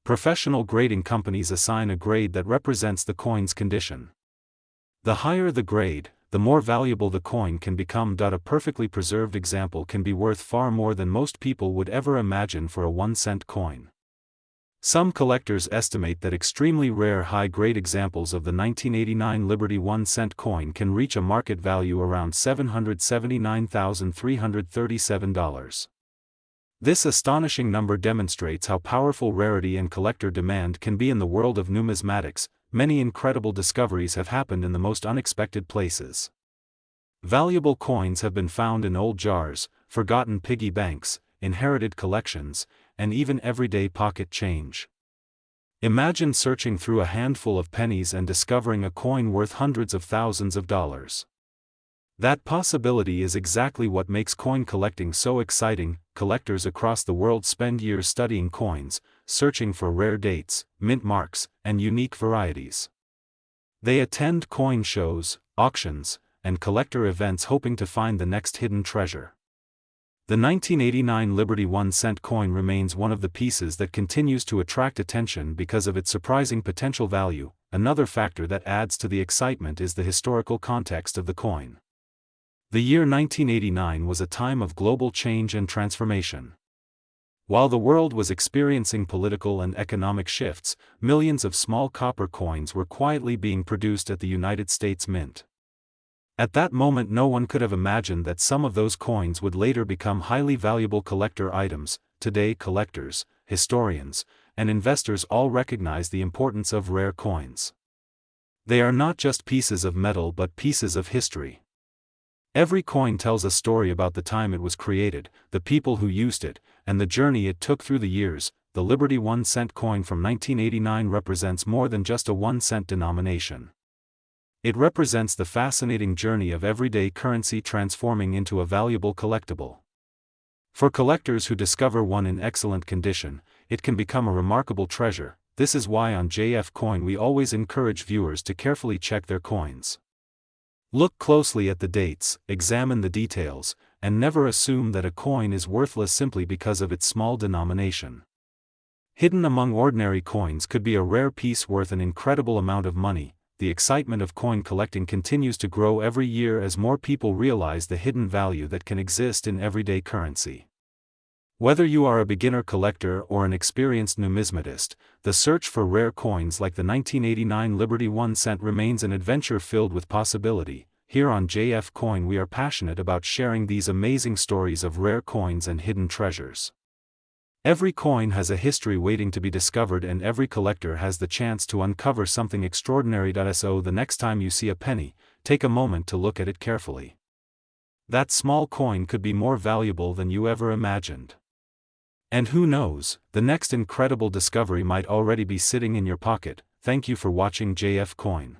Professional grading companies assign a grade that represents the coin's condition. The higher the grade, the more valuable the coin can become. A perfectly preserved example can be worth far more than most people would ever imagine for a 1-cent coin. Some collectors estimate that extremely rare high-grade examples of the 1989 Liberty 1-cent coin can reach a market value around $779,337. This astonishing number demonstrates how powerful rarity and collector demand can be in the world of numismatics. Many incredible discoveries have happened in the most unexpected places. Valuable coins have been found in old jars, forgotten piggy banks, inherited collections, and even everyday pocket change. Imagine searching through a handful of pennies and discovering a coin worth hundreds of thousands of dollars. That possibility is exactly what makes coin collecting so exciting. Collectors across the world spend years studying coins, searching for rare dates, mint marks, and unique varieties. They attend coin shows, auctions, and collector events hoping to find the next hidden treasure. The 1989 Liberty 1-cent coin remains one of the pieces that continues to attract attention because of its surprising potential value. Another factor that adds to the excitement is the historical context of the coin. The year 1989 was a time of global change and transformation. While the world was experiencing political and economic shifts, millions of small copper coins were quietly being produced at the United States Mint. At that moment, no one could have imagined that some of those coins would later become highly valuable collector items. Today, collectors, historians, and investors all recognize the importance of rare coins. They are not just pieces of metal but pieces of history. Every coin tells a story about the time it was created, the people who used it, and the journey it took through the years. The Liberty 1-cent coin from 1989 represents more than just a 1-cent denomination. It represents the fascinating journey of everyday currency transforming into a valuable collectible. For collectors who discover one in excellent condition, it can become a remarkable treasure. This is why on JF Coin we always encourage viewers to carefully check their coins. Look closely at the dates, examine the details, and never assume that a coin is worthless simply because of its small denomination. Hidden among ordinary coins could be a rare piece worth an incredible amount of money. The excitement of coin collecting continues to grow every year as more people realize the hidden value that can exist in everyday currency. Whether you are a beginner collector or an experienced numismatist, the search for rare coins like the 1989 Liberty 1 cent remains an adventure filled with possibility. Here on JF Coin we are passionate about sharing these amazing stories of rare coins and hidden treasures. Every coin has a history waiting to be discovered, and every collector has the chance to uncover something extraordinary. So the next time you see a penny, take a moment to look at it carefully. That small coin could be more valuable than you ever imagined. And who knows, the next incredible discovery might already be sitting in your pocket. Thank you for watching JF Coin.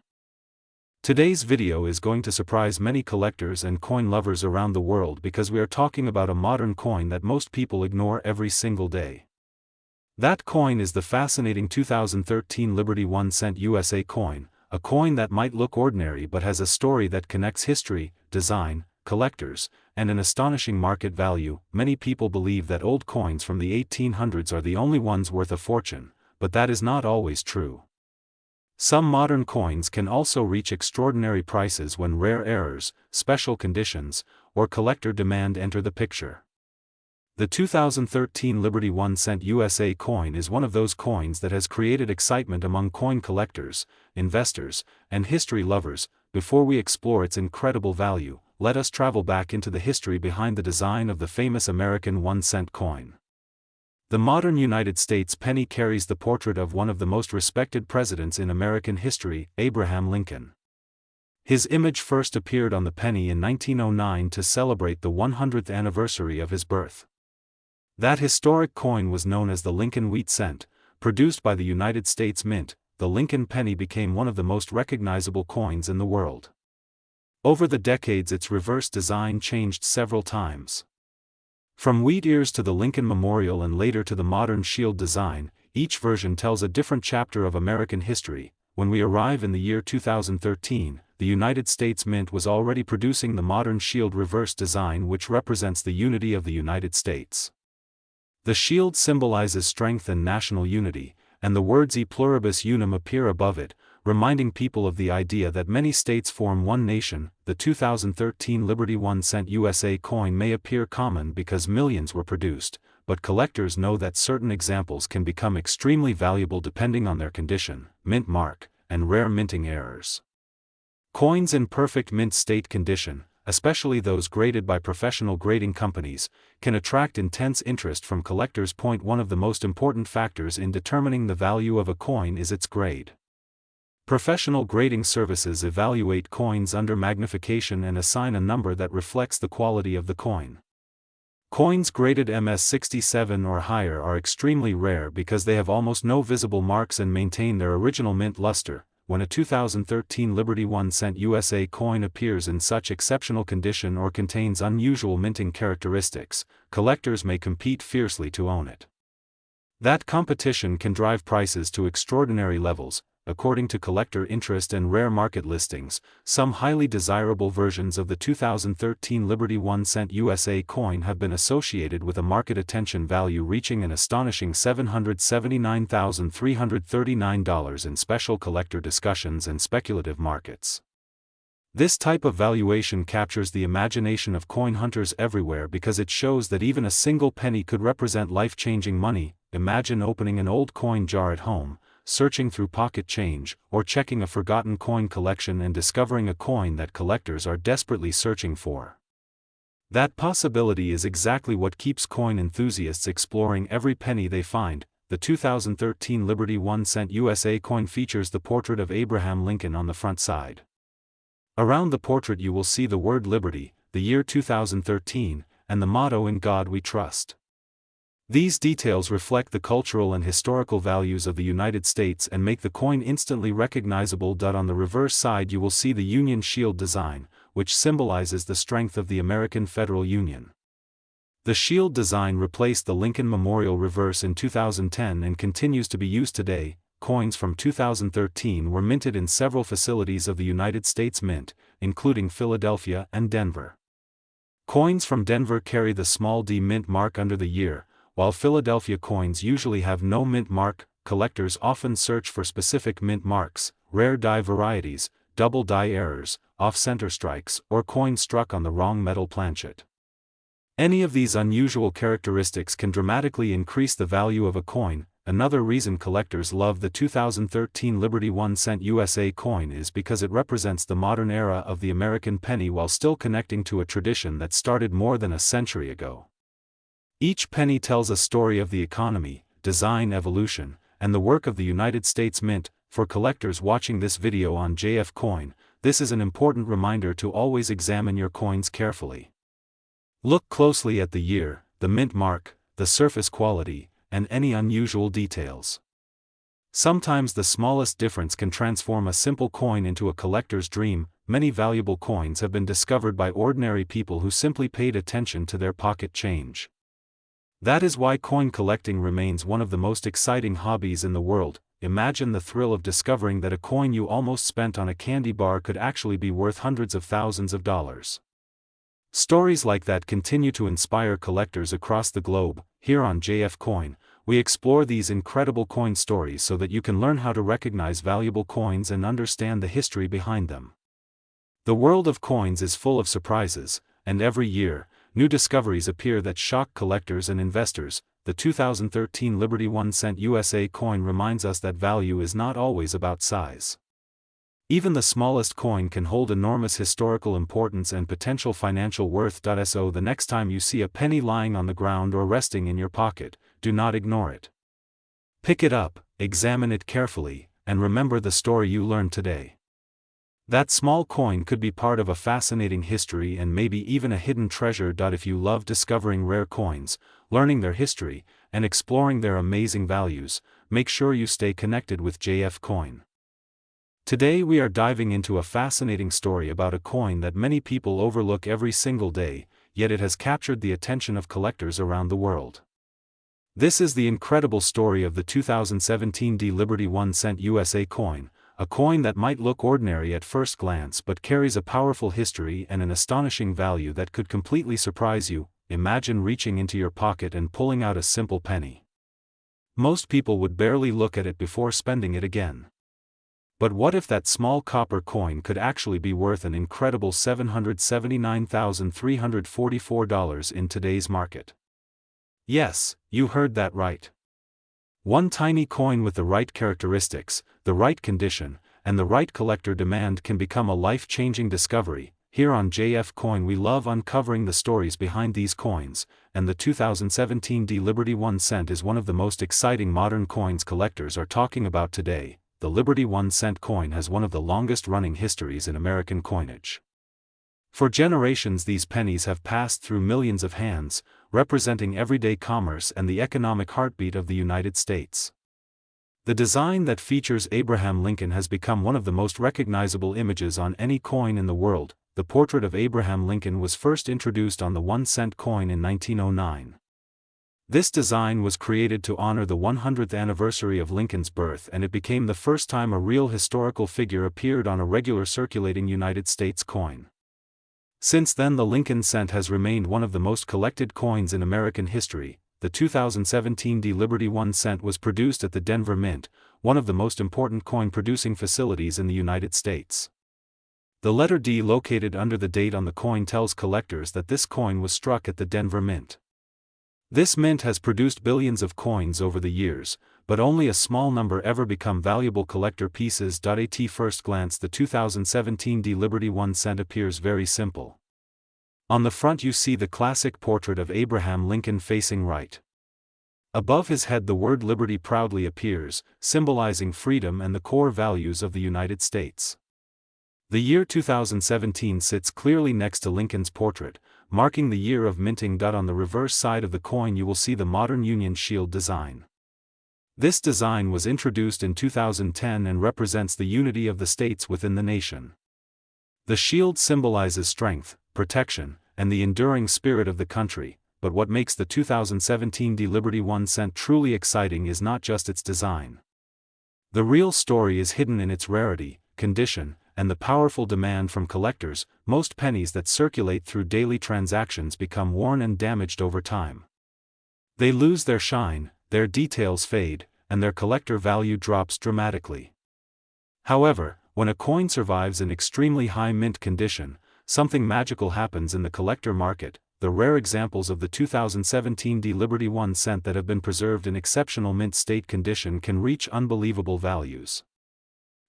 Today's video is going to surprise many collectors and coin lovers around the world because we are talking about a modern coin that most people ignore every single day. That coin is the fascinating 2013 Liberty 1 cent USA coin, a coin that might look ordinary but has a story that connects history, design, collectors, and an astonishing market value. Many people believe that old coins from the 1800s are the only ones worth a fortune, but that is not always true. Some modern coins can also reach extraordinary prices when rare errors, special conditions, or collector demand enter the picture. The 2013 Liberty 1 cent USA coin is one of those coins that has created excitement among coin collectors, investors, and history lovers. Before we explore its incredible value, let us travel back into the history behind the design of the famous American 1 cent coin. The modern United States penny carries the portrait of one of the most respected presidents in American history, Abraham Lincoln. His image first appeared on the penny in 1909 to celebrate the 100th anniversary of his birth. That historic coin was known as the Lincoln Wheat Cent. Produced by the United States Mint, the Lincoln penny became one of the most recognizable coins in the world. Over the decades its reverse design changed several times. From wheat ears to the Lincoln Memorial and later to the modern shield design, each version tells a different chapter of American history. When we arrive in the year 2013, the United States Mint was already producing the modern shield reverse design, which represents the unity of the United States. The shield symbolizes strength and national unity, and the words E pluribus unum appear above it, reminding people of the idea that many states form one nation. The 2013 Liberty 1 cent USA coin may appear common because millions were produced, but collectors know that certain examples can become extremely valuable depending on their condition, mint mark, and rare minting errors. Coins in perfect mint state condition, especially those graded by professional grading companies, can attract intense interest from collectors. One of the most important factors in determining the value of a coin is its grade. Professional grading services evaluate coins under magnification and assign a number that reflects the quality of the coin. Coins graded MS67 or higher are extremely rare because they have almost no visible marks and maintain their original mint luster. When a 2013 Liberty 1 cent USA coin appears in such exceptional condition or contains unusual minting characteristics, collectors may compete fiercely to own it. That competition can drive prices to extraordinary levels. According to collector interest and rare market listings, some highly desirable versions of the 2013 Liberty 1 cent USA coin have been associated with a market attention value reaching an astonishing $779,339 in special collector discussions and speculative markets. This type of valuation captures the imagination of coin hunters everywhere because it shows that even a single penny could represent life-changing money. Imagine opening an old coin jar at home, searching through pocket change, or checking a forgotten coin collection and discovering a coin that collectors are desperately searching for. That possibility is exactly what keeps coin enthusiasts exploring every penny they find. The 2013 Liberty 1 cent USA coin features the portrait of Abraham Lincoln on the front side. Around the portrait you will see the word Liberty, the year 2013, and the motto "In God We Trust." These details reflect the cultural and historical values of the United States and make the coin instantly recognizable. On the reverse side you will see the Union Shield design, which symbolizes the strength of the American Federal Union. The shield design replaced the Lincoln Memorial reverse in 2010 and continues to be used today. Coins from 2013 were minted in several facilities of the United States Mint, including Philadelphia and Denver. Coins from Denver carry the small d mint mark under the year, while Philadelphia coins usually have no mint mark. Collectors often search for specific mint marks, rare die varieties, double die errors, off-center strikes, or coins struck on the wrong metal planchet. Any of these unusual characteristics can dramatically increase the value of a coin. Another reason collectors love the 2013 Liberty 1 cent USA coin is because it represents the modern era of the American penny while still connecting to a tradition that started more than a century ago. Each penny tells a story of the economy, design evolution, and the work of the United States Mint. For collectors watching this video on JF Coin, this is an important reminder to always examine your coins carefully. Look closely at the year, the mint mark, the surface quality, and any unusual details. Sometimes the smallest difference can transform a simple coin into a collector's dream. Many valuable coins have been discovered by ordinary people who simply paid attention to their pocket change. That is why coin collecting remains one of the most exciting hobbies in the world. Imagine the thrill of discovering that a coin you almost spent on a candy bar could actually be worth hundreds of thousands of dollars. Stories like that continue to inspire collectors across the globe. Here on JF Coin, we explore these incredible coin stories so that you can learn how to recognize valuable coins and understand the history behind them. The world of coins is full of surprises, and every year, new discoveries appear that shock collectors and investors. The 2013 Liberty 1 cent USA coin reminds us that value is not always about size. Even the smallest coin can hold enormous historical importance and potential financial worth. So the next time you see a penny lying on the ground or resting in your pocket, do not ignore it. Pick it up, examine it carefully, and remember the story you learned today. That small coin could be part of a fascinating history and maybe even a hidden treasure. If you love discovering rare coins, learning their history, and exploring their amazing values, make sure you stay connected with JF Coin. Today we are diving into a fascinating story about a coin that many people overlook every single day, yet it has captured the attention of collectors around the world. This is the incredible story of the 2017 Liberty 1 cent USA coin, a coin that might look ordinary at first glance but carries a powerful history and an astonishing value that could completely surprise you. Imagine reaching into your pocket and pulling out a simple penny. Most people would barely look at it before spending it again. But what if that small copper coin could actually be worth an incredible $779,344 in today's market? Yes, you heard that right. One tiny coin with the right characteristics, the right condition, and the right collector demand can become a life-changing discovery. Here on JF Coin we love uncovering the stories behind these coins, and the 2017 Liberty 1 cent is one of the most exciting modern coins collectors are talking about today. The Liberty 1 cent coin has one of the longest-running histories in American coinage. For generations these pennies have passed through millions of hands, representing everyday commerce and the economic heartbeat of the United States. The design that features Abraham Lincoln has become one of the most recognizable images on any coin in the world. The portrait of Abraham Lincoln was first introduced on the 1 cent coin in 1909. This design was created to honor the 100th anniversary of Lincoln's birth, and it became the first time a real historical figure appeared on a regular circulating United States coin. Since then the Lincoln cent has remained one of the most collected coins in American history. The 2017 Liberty 1 cent was produced at the Denver Mint, one of the most important coin-producing facilities in the United States. The letter D located under the date on the coin tells collectors that this coin was struck at the Denver Mint. This mint has produced billions of coins over the years, but only a small number ever become valuable collector pieces. At first glance the 2017 Liberty 1 cent appears very simple. On the front you see the classic portrait of Abraham Lincoln facing right. Above his head the word Liberty proudly appears, symbolizing freedom and the core values of the United States. The year 2017 sits clearly next to Lincoln's portrait, marking the year of minting. On the reverse side of the coin you will see the modern Union Shield design. This design was introduced in 2010 and represents the unity of the states within the nation. The shield symbolizes strength, protection, and the enduring spirit of the country, but what makes the 2017 Liberty 1 cent truly exciting is not just its design. The real story is hidden in its rarity, condition, and the powerful demand from collectors. Most pennies that circulate through daily transactions become worn and damaged over time. They lose their shine, their details fade, and their collector value drops dramatically. However, when a coin survives in extremely high mint condition, something magical happens in the collector market. the rare examples of the 2017 Liberty 1 cent that have been preserved in exceptional mint state condition can reach unbelievable values.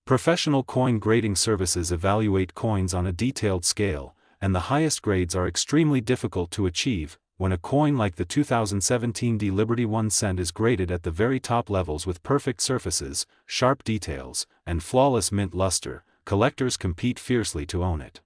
Professional coin grading services evaluate coins on a detailed scale, and the highest grades are extremely difficult to achieve. When a coin like the 2017 Liberty 1 cent is graded at the very top levels with perfect surfaces, sharp details, and flawless mint luster, collectors compete fiercely to own it.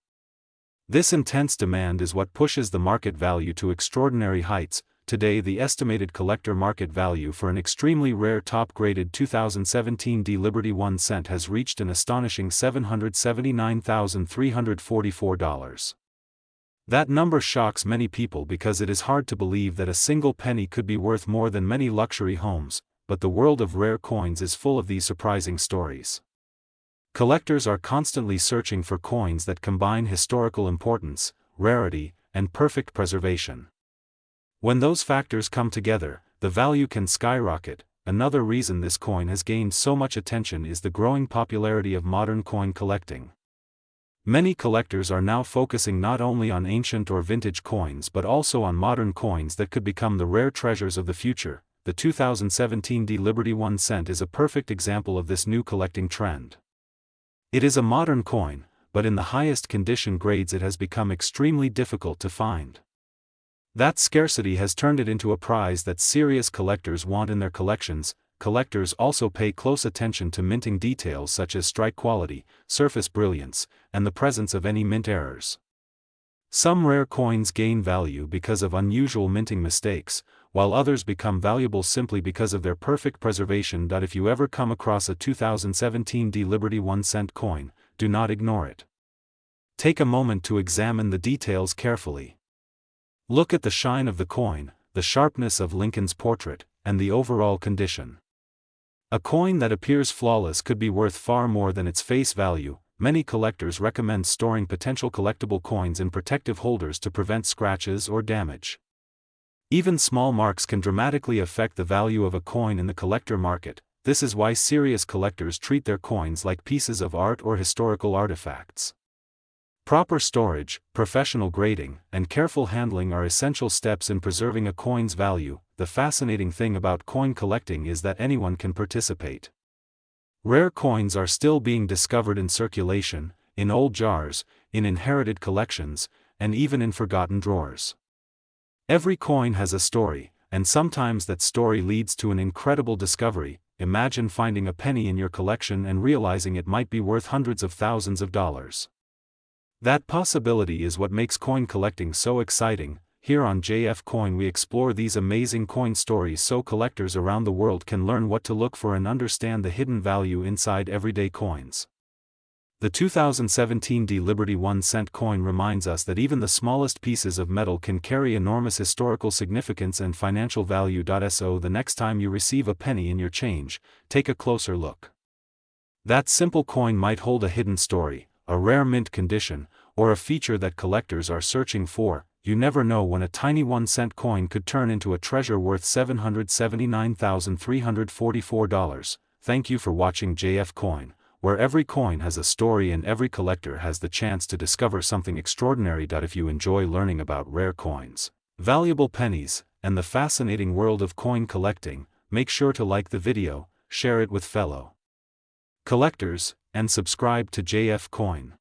This intense demand is what pushes the market value to extraordinary heights. Today, the estimated collector market value for an extremely rare top-graded 2017 Liberty 1 cent has reached an astonishing $779,344. That number shocks many people because it is hard to believe that a single penny could be worth more than many luxury homes, but the world of rare coins is full of these surprising stories. Collectors are constantly searching for coins that combine historical importance, rarity, and perfect preservation. When those factors come together, the value can skyrocket. Another reason this coin has gained so much attention is the growing popularity of modern coin collecting. Many collectors are now focusing not only on ancient or vintage coins but also on modern coins that could become the rare treasures of the future. The 2017 Liberty 1 cent is a perfect example of this new collecting trend. It is a modern coin, but in the highest condition grades it has become extremely difficult to find. That scarcity has turned it into a prize that serious collectors want in their collections. Collectors also pay close attention to minting details such as strike quality, surface brilliance, and the presence of any mint errors. Some rare coins gain value because of unusual minting mistakes, while others become valuable simply because of their perfect preservation. If you ever come across a 2017 Liberty 1 cent coin, do not ignore it. Take a moment to examine the details carefully. Look at the shine of the coin, the sharpness of Lincoln's portrait, and the overall condition. A coin that appears flawless could be worth far more than its face value. Many collectors recommend storing potential collectible coins in protective holders to prevent scratches or damage. Even small marks can dramatically affect the value of a coin in the collector market. This is why serious collectors treat their coins like pieces of art or historical artifacts. Proper storage, professional grading, and careful handling are essential steps in preserving a coin's value. The fascinating thing about coin collecting is that anyone can participate. Rare coins are still being discovered in circulation, in old jars, in inherited collections, and even in forgotten drawers. Every coin has a story, and sometimes that story leads to an incredible discovery. Imagine finding a penny in your collection and realizing it might be worth hundreds of thousands of dollars. That possibility is what makes coin collecting so exciting. Here on JF Coin we explore these amazing coin stories so collectors around the world can learn what to look for and understand the hidden value inside everyday coins. The 2017 Liberty 1 cent coin reminds us that even the smallest pieces of metal can carry enormous historical significance and financial value. So the next time you receive a penny in your change, take a closer look. That simple coin might hold a hidden story, a rare mint condition, or a feature that collectors are searching for. You never know when a tiny 1 cent coin could turn into a treasure worth $779,344. Thank you for watching JF Coin, where every coin has a story and every collector has the chance to discover something extraordinary. If you enjoy learning about rare coins, valuable pennies, and the fascinating world of coin collecting, make sure to like the video, share it with fellow collectors, and subscribe to JF Coin.